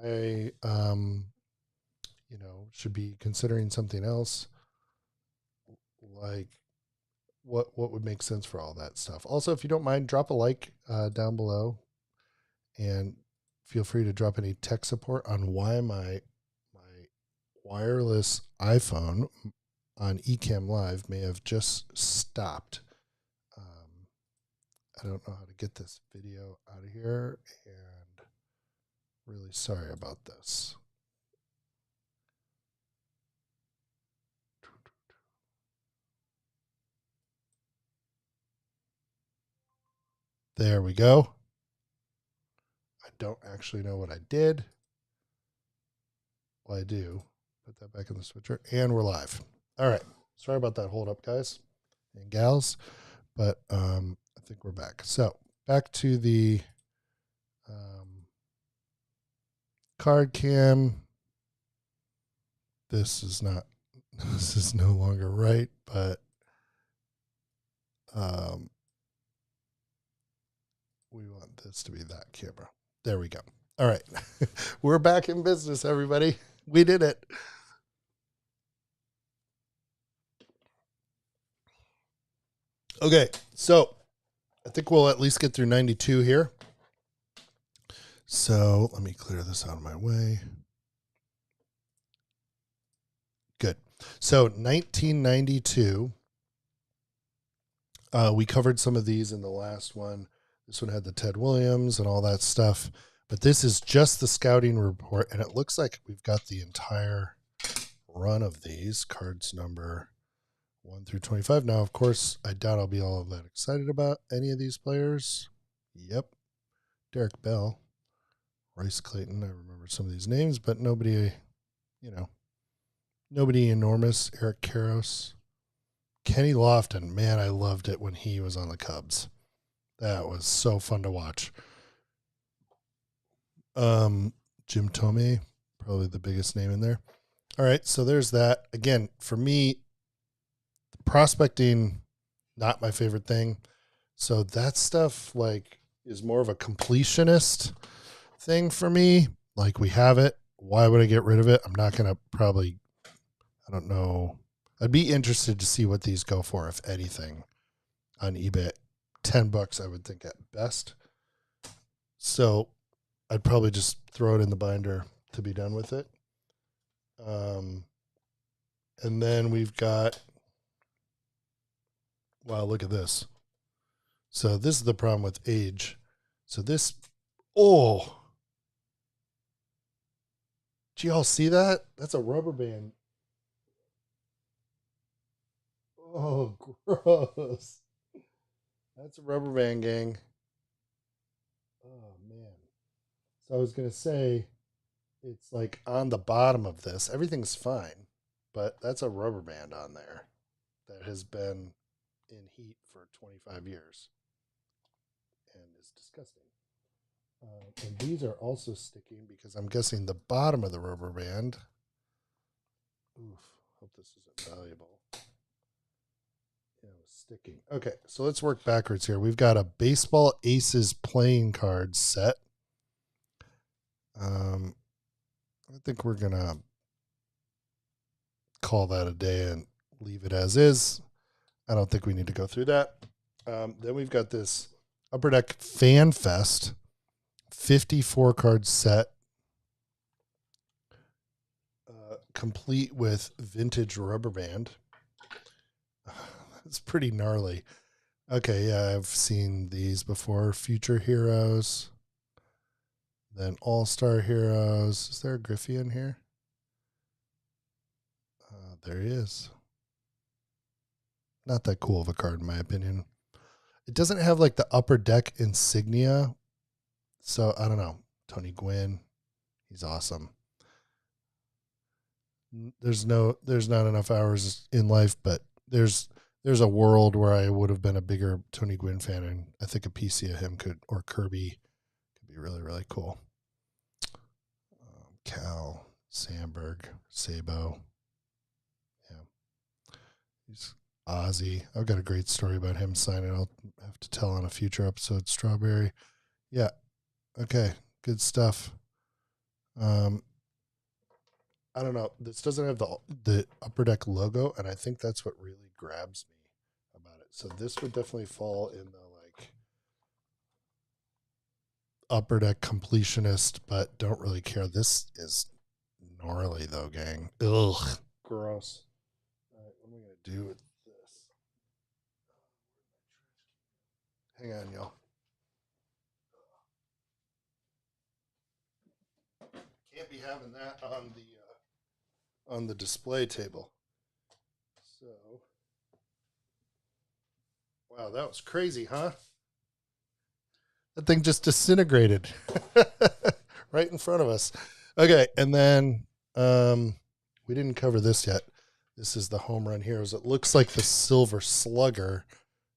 I should be considering something else? Like, what would make sense for all that stuff? Also, if you don't mind, drop a like down below, And feel free to drop any tech support on why my wireless iPhone on Ecamm Live may have just stopped. I don't know how to get this video out of here, and really sorry about this. There we go. I don't actually know what I did. Well, I do. Put that back in the switcher, and we're live. All right. Sorry about that hold up, guys and gals, but I think we're back. So back to the card cam. This is no longer right, but we want this to be that camera. There we go. All right. We're back in business, everybody. We did it. Okay, so I think we'll at least get through 92 here. So let me clear this out of my way. Good. So 1992, we covered some of these in the last one. This one had the Ted Williams and all that stuff. But this is just the scouting report, and it looks like we've got the entire run of these, cards number 1 through 25. Now, of course, I doubt I'll be all of that excited about any of these players. Yep. Derek Bell, Royce Clayton. I remember some of these names, but nobody enormous. Eric Karros. Kenny Lofton. Man, I loved it when he was on the Cubs. That was so fun to watch. Jim Thome, probably the biggest name in there. All right, so there's that. Again, for me, prospecting, not my favorite thing. So that stuff is more of a completionist thing for me. Like, we have it. Why would I get rid of it? I'm not going to probably, I don't know. I'd be interested to see what these go for, if anything, on eBay. $10, I would think, at best. So I'd probably just throw it in the binder to be done with it. And then we've got, wow, look at this. So this is the problem with age. So this, oh, do y'all see that? That's a rubber band. Oh, gross. That's a rubber band, gang. Oh, man. So I was going to say, it's like on the bottom of this. Everything's fine, but that's a rubber band on there that has been in heat for 25 years and is disgusting. And these are also sticking because I'm guessing the bottom of the rubber band. Oof, hope this isn't valuable. Yeah, it was sticking. Okay, so let's work backwards here. We've got a Baseball Aces playing card set. I think we're going to call that a day and leave it as is. I don't think we need to go through that. Then we've got this Upper Deck Fan Fest 54 card set, complete with vintage rubber band. It's pretty gnarly. Okay, yeah, I've seen these before. Future Heroes. Then All-Star Heroes. Is there a Griffey in here? There he is. Not that cool of a card, in my opinion. It doesn't have like the Upper Deck insignia. So, I don't know. Tony Gwynn. He's awesome. There's not enough hours in life, but there's a world where I would have been a bigger Tony Gwynn fan, and I think a PC of him or Kirby could be really, really cool. Cal, Sandberg, Sabo. Yeah. He's Ozzy. I've got a great story about him signing. I'll have to tell on a future episode. Strawberry. Yeah. Okay. Good stuff. I don't know. This doesn't have the Upper Deck logo, and I think that's what really grabs me about it. So this would definitely fall in the Upper Deck Completionist, but don't really care. This is gnarly though, gang. Ugh. Gross. All right, what am I going to do with this? Hang on, y'all. Can't be having that on the display table. So, wow, that was crazy, huh? That thing just disintegrated right in front of us. Okay, and then we didn't cover this yet. This is the home run heroes. It looks like the Silver Slugger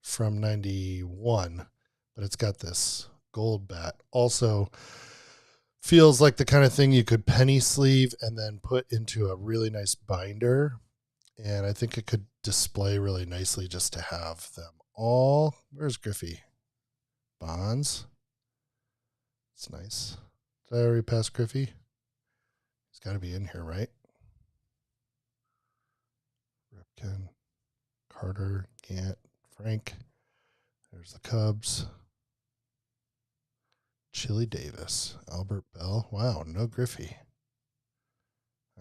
from 91, but it's got this gold bat. Also feels like the kind of thing you could penny sleeve and then put into a really nice binder. And I think it could display really nicely just to have them all. Where's Griffey? Bonds. It's nice. Did I already pass Griffey? He's got to be in here, right? Ripken, Carter, Gant, Frank. There's the Cubs. Chili Davis, Albert Bell. Wow, no Griffey.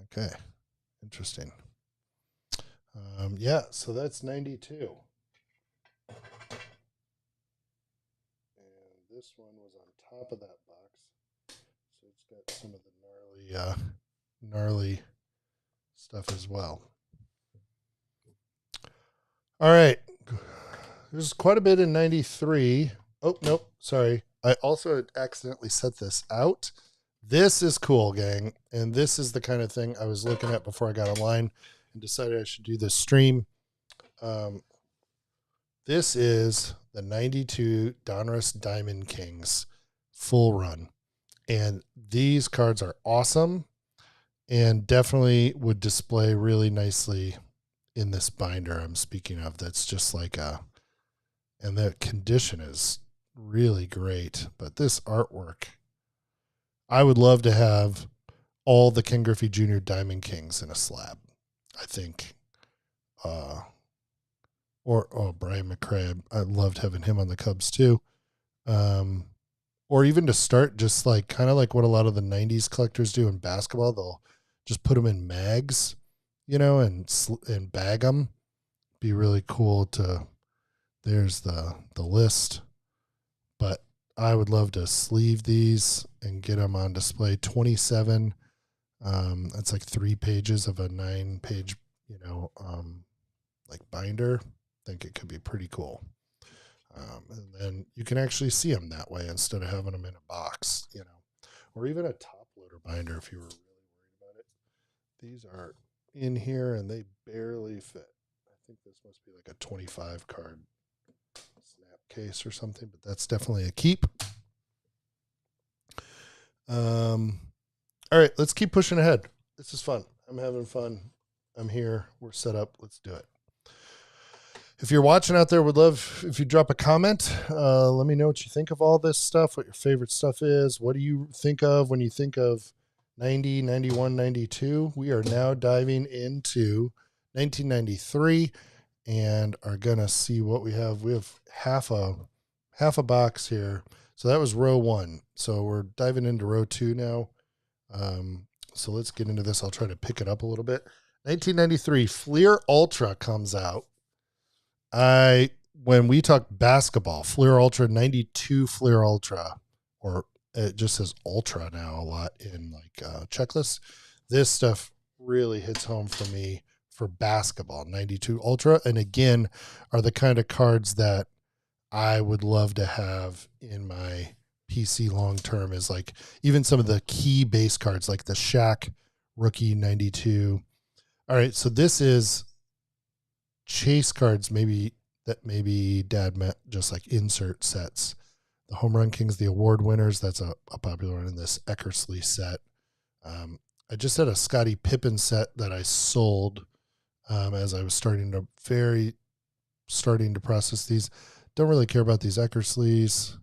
Okay, interesting. Yeah, so that's 92. And this one was on top of that box. So it's got some of the gnarly stuff as well. All right. There's quite a bit in 93. Oh, nope. Sorry. I also accidentally set this out. This is cool, gang. And this is the kind of thing I was looking at before I got online and decided I should do this stream. This is the 92 Donruss Diamond Kings full run. And these cards are awesome and definitely would display really nicely in this binder I'm speaking of. That's just like and the condition is really great. But this artwork, I would love to have all the Ken Griffey Jr. Diamond Kings in a slab. I think, or Brian McCrae. I loved having him on the Cubs too. Or even to start, just like kind of like what a lot of the 90s collectors do in basketball. They'll just put them in mags, and bag them. Be really cool to. There's the list, but I would love to sleeve these and get them on display. 27. That's like 3 pages of a 9-page, like binder. I think it could be pretty cool. And then you can actually see them that way instead of having them in a box, or even a top loader binder if you were really worried about it. These are in here and they barely fit. I think this must be like a 25 card snap case or something, but that's definitely a keep. All right, let's keep pushing ahead. This is fun. I'm having fun. I'm here. We're set up. Let's do it. If you're watching out there, would love if you drop a comment. Let me know what you think of all this stuff, what your favorite stuff is. What do you think of when you think of 90, 91, 92? We are now diving into 1993 and are going to see what we have. We have half a box here. So that was row 1. So we're diving into row 2 now. So let's get into this. I'll try to pick it up a little bit. 1993 Fleer Ultra comes out. When we talk basketball, Fleer Ultra, 92 Fleer Ultra, or it just says Ultra now a lot in like checklists. This stuff really hits home for me for basketball. 92 Ultra, and again, are the kind of cards that I would love to have in my PC long term. Is like even some of the key base cards, like the Shaq rookie 92. All right, so this is chase cards, maybe Dad meant just like insert sets. The Home Run Kings, the award winners, that's a popular one in this Eckersley set. I just had a Scottie Pippen set that I sold as I was starting to process these. Don't really care about these Eckersleys.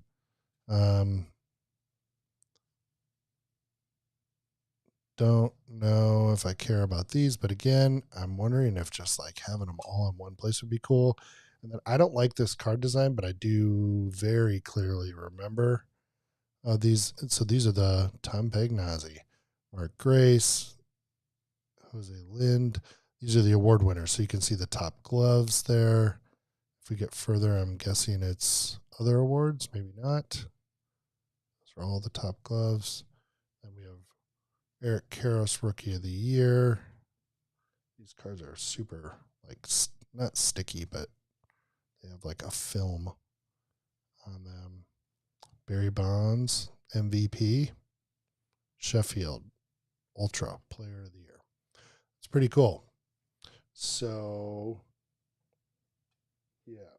Don't know if I care about these, but again, I'm wondering if just like having them all in one place would be cool. And then I don't like this card design, but I do very clearly remember These are the Tom Pagnozzi, Mark Grace, Jose Lind. These are the award winners. So you can see the top gloves there. If we get further, I'm guessing it's other awards, maybe not. Those are all the top gloves. Then we have Eric Karros, Rookie of the Year. These cards are super, like, not sticky, but they have like a film on them. Barry Bonds, MVP. Sheffield, Ultra, Player of the Year. It's pretty cool. So, yeah,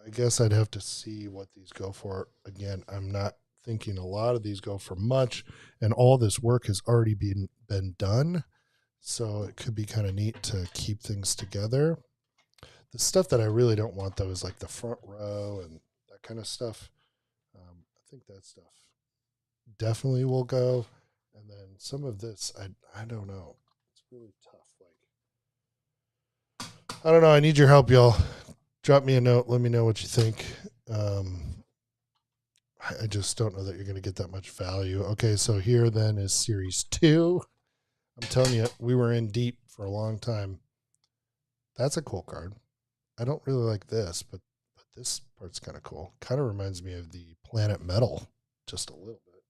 I guess I'd have to see what these go for. Again, I'm not thinking a lot of these go for much, and all this work has already been done. So it could be kind of neat to keep things together. The stuff that I really don't want, though, is like the front row and that kind of stuff. I think that stuff definitely will go. And then some of this, I don't know. It's really tough. Like, I don't know. I need your help, y'all. Drop me a note. Let me know what you think. I just don't know that you're going to get that much value. Okay, so here then is Series 2. I'm telling you, we were in deep for a long time. That's a cool card. I don't really like this, but this part's kind of cool. Kind of reminds me of the Planet Metal, just a little bit,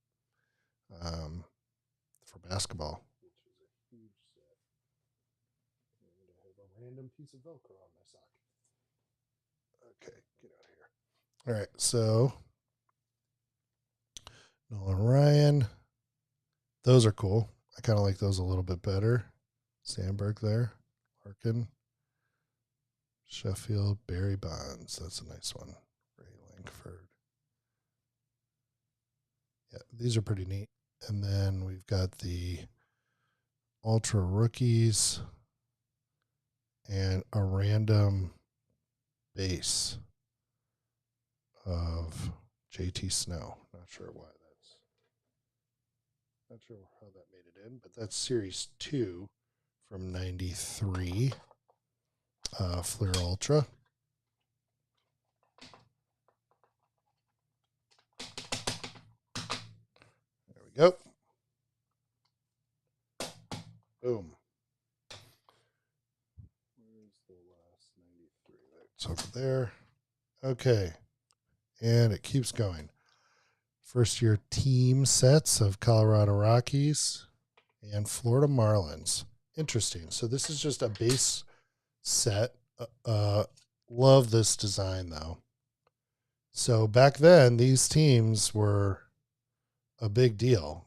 for basketball. Which is a huge set. And I have a random piece of Velcro on my sock. Okay, get out of here. All right, so Nolan Ryan. Those are cool. I kind of like those a little bit better. Sandberg there. Larkin. Sheffield, Barry Bonds. That's a nice one. Ray Lankford. Yeah, these are pretty neat. And then we've got the Ultra Rookies and a random base of JT Snow. Not sure why that's. Not sure how that made it in, but that's Series 2 from 93. Fleer Ultra. There we go. Boom. Where's the last 93? It's over there. Okay. And it keeps going. First year team sets of Colorado Rockies and Florida Marlins. Interesting. So this is just a base set. Love this design, though. So back then, these teams were a big deal.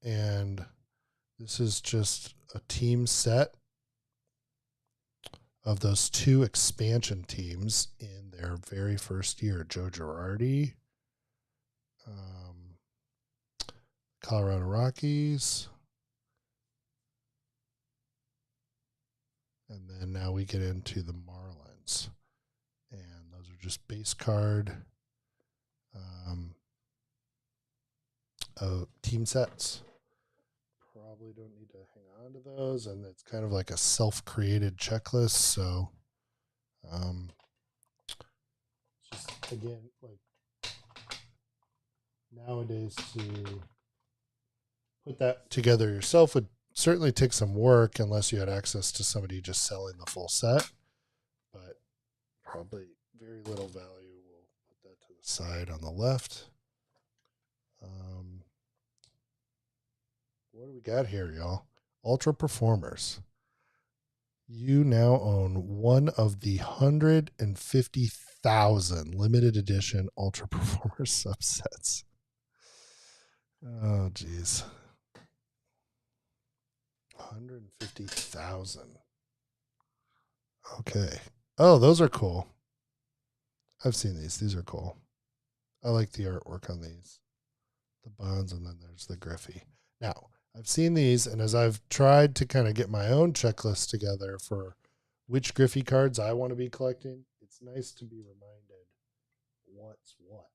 And this is just a team set of those two expansion teams in their very first year. Joe Girardi, Colorado Rockies. And then now we get into the Marlins. And those are just base card team sets. Probably don't need to hang on to those. And it's kind of like a self-created checklist. So just, again, like nowadays to put that together yourself would certainly take some work unless you had access to somebody just selling the full set, but probably very little value. We'll put that to the side on the left. What do we got here, y'all? Ultra Performers. You now own one of the 150,000 limited edition Ultra Performers subsets. Oh, geez. 150,000. Okay. Oh, those are cool. I've seen these. These are cool. I like the artwork on these. The Bonds, and then there's the Griffey. Now, I've seen these, and as I've tried to kind of get my own checklist together for which Griffey cards I want to be collecting, it's nice to be reminded what's what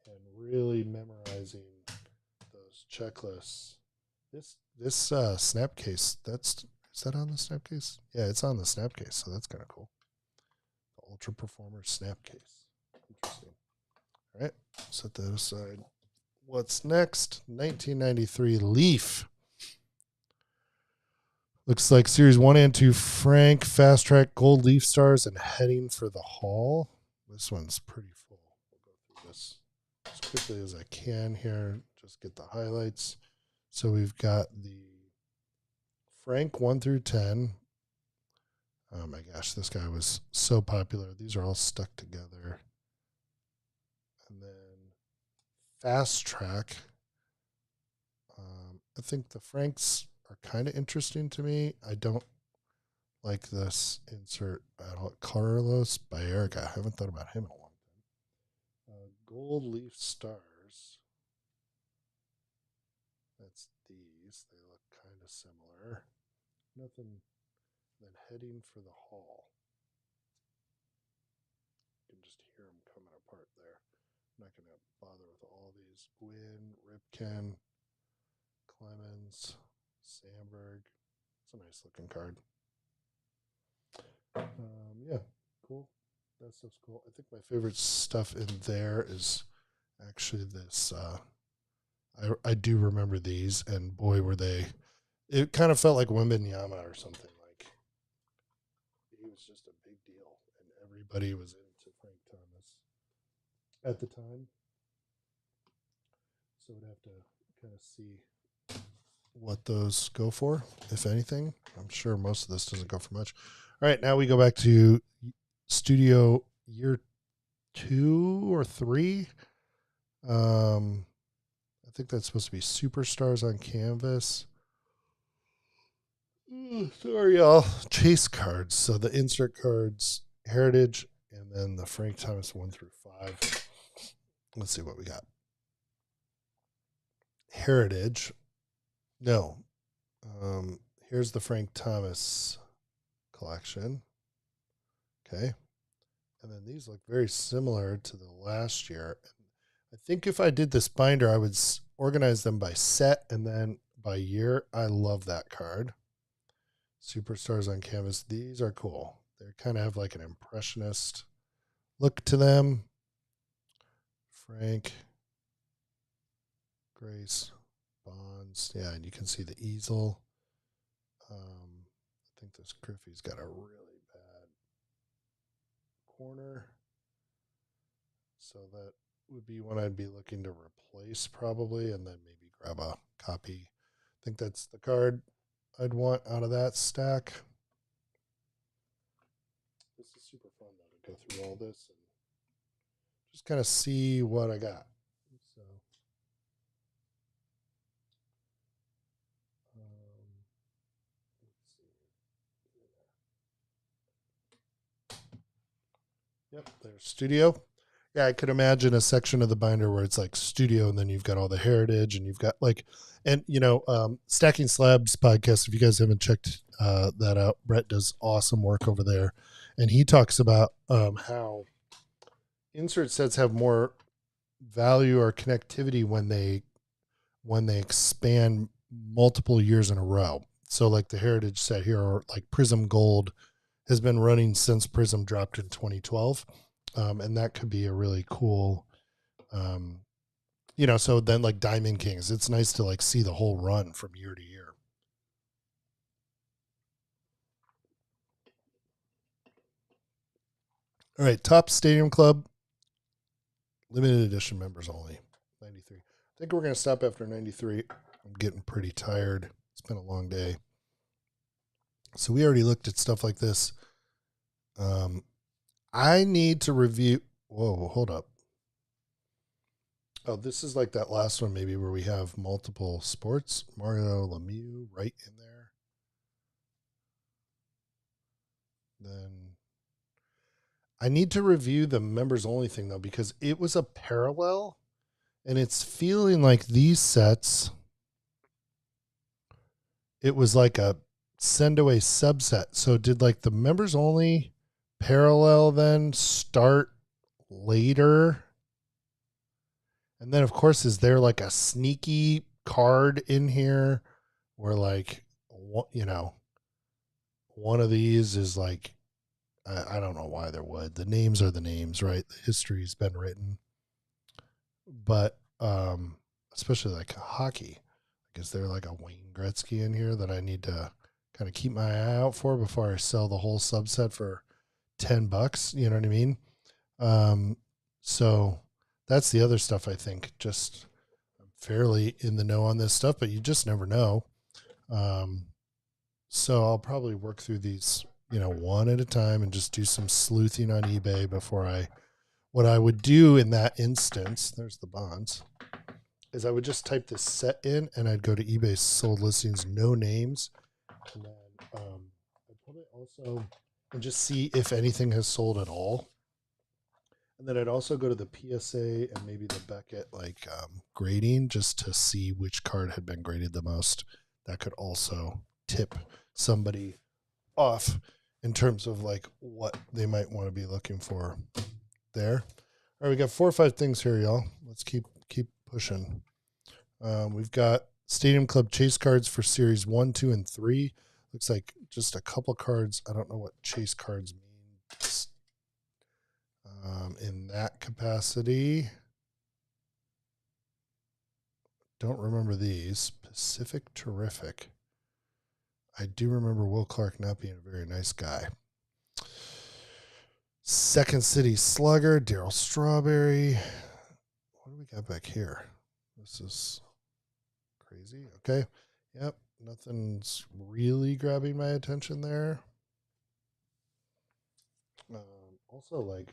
and really memorizing those checklists. This snap case, is that on the snap case? Yeah, it's on the snap case, so that's kind of cool. The Ultra Performer snap case. Interesting. All right, set that aside What's next? 1993 Leaf. Looks like Series 1 and 2 Frank, Fast Track, Gold Leaf Stars, and Heading for the Hall. This one's pretty full. We'll go through this as quickly as I can here. Just get the highlights. So we've got the Frank 1 through 10. Oh my gosh, this guy was so popular. These are all stuck together. And then Fast Track. I think the Franks are kind of interesting to me. I don't like this insert at all. Carlos Baerga. I haven't thought about him in a long time. Gold Leaf Stars. That's these. They look kind of similar. Nothing. Then Heading for the Hall. You can just hear them coming apart there. I'm not going to bother with all these. Gwynn, Ripken, Clemens, Sandberg. It's a nice looking card. Yeah, cool. That stuff's cool. I think my favorite stuff in there is actually this. I do remember these, and boy, were they. It kind of felt like Wembanyama or something. Like he was just a big deal, and everybody was into Frank Thomas at the time. So we'd have to kind of see what those go for, if anything. I'm sure most of this doesn't go for much. All right, now we go back to studio year 2 or 3. I think that's supposed to be Superstars on Canvas. Sorry, y'all. Chase cards. So the insert cards, Heritage, and then the Frank Thomas 1 through 5. Let's see what we got. Heritage. No. Here's the Frank Thomas collection. Okay. And then these look very similar to the last year. I think if I did this binder, I would organize them by set and then by year. I love that card. Superstars on Canvas. These are cool. They kind of have like an impressionist look to them. Frank, Grace, Bonds. Yeah, and you can see the easel. I think this Griffey's got a really bad corner. So that would be one I'd be looking to replace probably, and then maybe grab a copy. I think that's the card I'd want out of that stack. This is super fun though to go through all this and just kind of see what I got. So, let's see. Yep, there's studio. Yeah, I could imagine a section of the binder where it's like studio, and then you've got all the heritage, and you've got like, and Stacking Slabs podcast. If you guys haven't checked that out, Brett does awesome work over there, and he talks about how insert sets have more value or connectivity when they expand multiple years in a row. So like the heritage set here, or like Prism Gold, has been running since Prism dropped in 2012. And that could be a really cool, so then like Diamond Kings, it's nice to like see the whole run from year to year. All right, Top Stadium Club, limited edition members only, 93. I think we're going to stop after 93. I'm getting pretty tired. It's been a long day. So we already looked at stuff like this. I need to review. Whoa, hold up. Oh, this is like that last one maybe where we have multiple sports. Mario Lemieux right in there. Then I need to review the members only thing though, because it was a parallel and it's feeling like these sets, it was like a send away subset. So did like the members only parallel then start later? And then of course, is there like a sneaky card in here where like, one of these is like, I don't know why there would. The names are the names, right? The history's been written. But especially like hockey. Like, is there like a Wayne Gretzky in here that I need to kind of keep my eye out for before I sell the whole subset for $10? You know what I mean? So that's the other stuff. I think just I'm fairly in the know on this stuff, but you just never know. So I'll probably work through these, one at a time and just do some sleuthing on eBay before what I would do in that instance, there's the bonds, is I would just type this set in and I'd go to eBay sold listings, no names. And then I'd probably also and just see if anything has sold at all. And then I'd also go to the PSA and maybe the Beckett grading just to see which card had been graded the most. That could also tip somebody off in terms of what they might want to be looking for there. All right, we got 4 or 5 things here, y'all. Let's keep pushing. We've got Stadium Club chase cards for series 1, 2, and 3. Looks like just a couple cards. I don't know what chase cards mean in that capacity. Don't remember these. Pacific Terrific. I do remember Will Clark not being a very nice guy. Second City Slugger, Daryl Strawberry. What do we got back here? This is crazy. Okay. Yep. Nothing's really grabbing my attention there. Also, I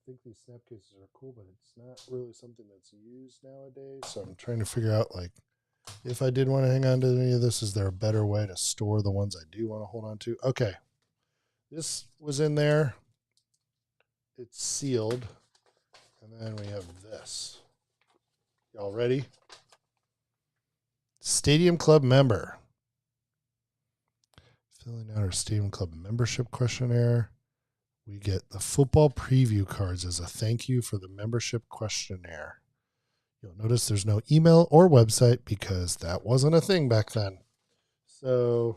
think these snap cases are cool, but it's not really something that's used nowadays. So I'm trying to figure out, if I did want to hang on to any of this, is there a better way to store the ones I do want to hold on to? Okay. This was in there. It's sealed. And then we have this. Y'all ready? Stadium Club member. Filling out our Stadium Club membership questionnaire. We get the football preview cards as a thank you for the membership questionnaire. You'll notice there's no email or website because that wasn't a thing back then. So,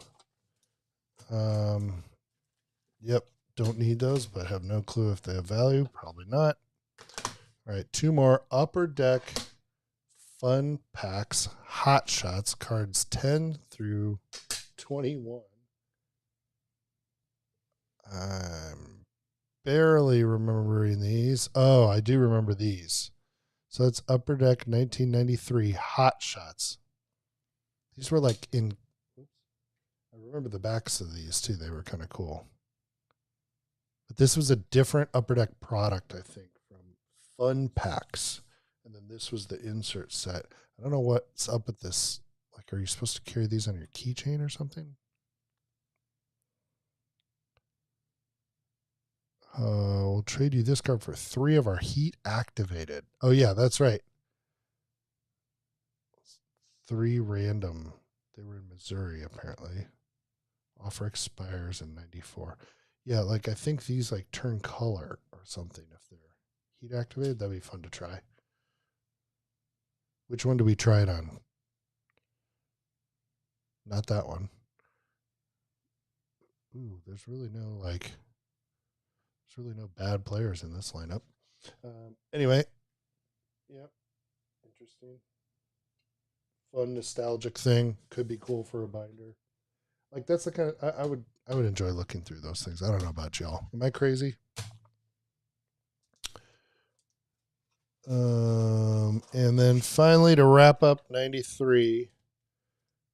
yep, don't need those, but have no clue if they have value. Probably not. All right, 2 more. Upper Deck Fun Packs Hot Shots, cards 10 through 21. I'm barely remembering these. Oh, I do remember these. So it's Upper Deck 1993 Hot Shots. These were I remember the backs of these too. They were kind of cool. But this was a different Upper Deck product, I think, from Fun Packs. And then this was the insert set. I don't know what's up with this. Are you supposed to carry these on your keychain or something? We'll trade you this card for 3 of our Heat activated. Oh, yeah, that's right. 3 random. They were in Missouri, apparently. Offer expires in 94. Yeah, I think these turn color or something if they're Heat activated. That'd be fun to try. Which one do we try it on? Not that one. Ooh, there's really no bad players in this lineup. Anyway, yep, interesting, fun, nostalgic thing. Could be cool for a binder. That's the kind of I would enjoy looking through those things. I don't know about y'all. Am I crazy? And then finally, to wrap up 93,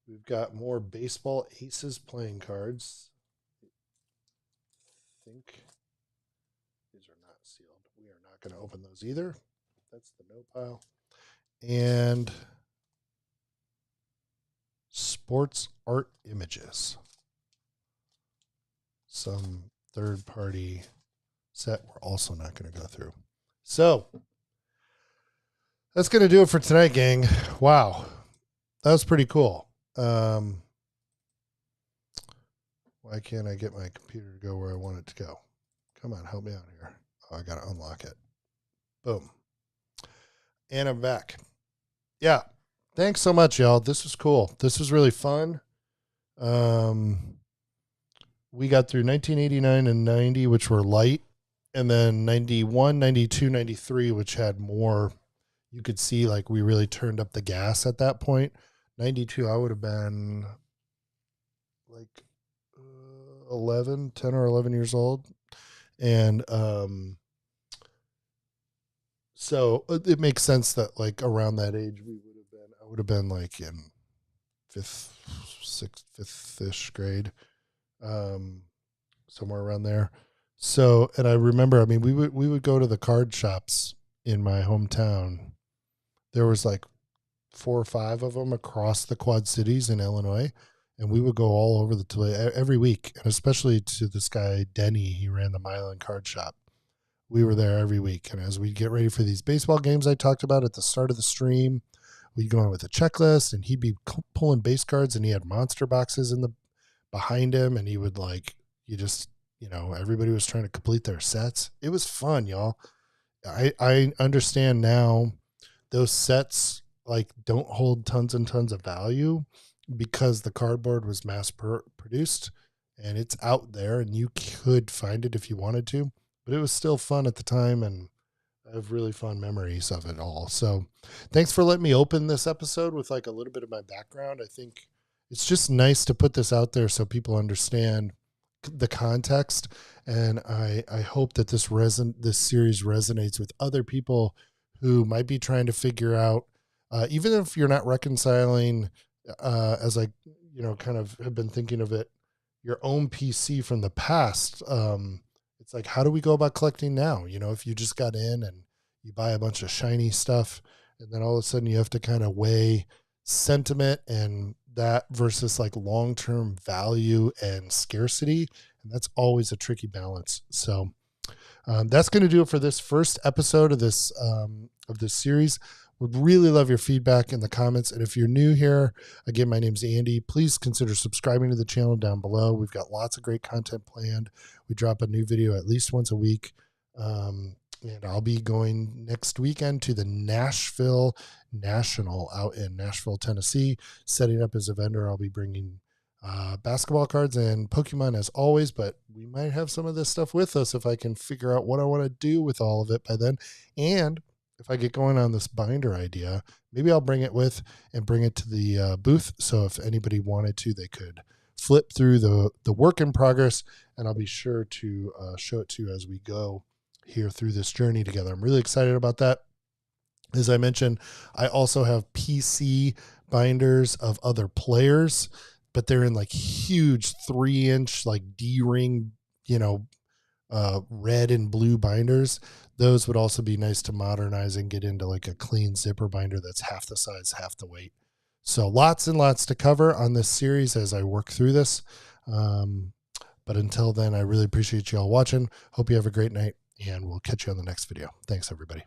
we've got more Baseball Aces playing cards. I think these are not sealed. We are not going to open those either. That's the no pile. And Sports Art Images. Some third-party set we're also not going to go through. So that's going to do it for tonight, gang. Wow. That was pretty cool. Why can't I get my computer to go where I want it to go? Come on, help me out here. Oh, I got to unlock it. Boom. And I'm back. Yeah. Thanks so much, y'all. This was cool. This was really fun. We got through 1989 and 90, which were light, and then 91, 92, 93, which had more, you could see like we really turned up the gas at that point. 92, I would have been like 10 or 11 years old. And so it makes sense that like around that age I would have been like in fifth-ish grade, somewhere around there. So, and I remember, I mean, we would go to the card shops in my hometown. There was like 4 or 5 of them across the Quad Cities in Illinois, and we would go all over every week, and especially to this guy Denny. He ran the Milan Card Shop. We were there every week, and as we'd get ready for these baseball games I talked about at the start of the stream, we'd go in with a checklist, and he'd be pulling base cards, and he had monster boxes behind him, and he would everybody was trying to complete their sets. It was fun, y'all. I understand now those sets like don't hold tons and tons of value because the cardboard was mass produced and it's out there and you could find it if you wanted to, but it was still fun at the time, and I have really fond memories of it all. So thanks for letting me open this episode with like a little bit of my background. I think it's just nice to put this out there so people understand the context, and I hope that this series resonates with other people who might be trying to figure out, even if you're not reconciling, as I kind of have been thinking of it, your own PC from the past. It's like, how do we go about collecting now? If you just got in and you buy a bunch of shiny stuff, and then all of a sudden you have to kind of weigh sentiment and that versus like long-term value and scarcity. And that's always a tricky balance. So that's going to do it for this first episode of this series. Would really love your feedback in the comments. And if you're new here, again, my name's Andy. Please consider subscribing to the channel down below. We've got lots of great content planned. We drop a new video at least once a week. And I'll be going next weekend to the Nashville National out in Nashville, Tennessee, setting up as a vendor. I'll be bringing basketball cards and Pokemon as always, but we might have some of this stuff with us if I can figure out what I want to do with all of it by then. And if I get going on this binder idea, maybe I'll bring it with and bring it to the booth. So if anybody wanted to, they could flip through the work in progress, and I'll be sure to show it to you as we go here through this journey together. I'm really excited about that. As I mentioned, I also have PC binders of other players, but they're in like huge 3-inch like D-ring, red and blue binders. Those would also be nice to modernize and get into like a clean zipper binder that's half the size, half the weight. So lots and lots to cover on this series as I work through this. But until then, I really appreciate you all watching. Hope you have a great night, and we'll catch you on the next video. Thanks, everybody.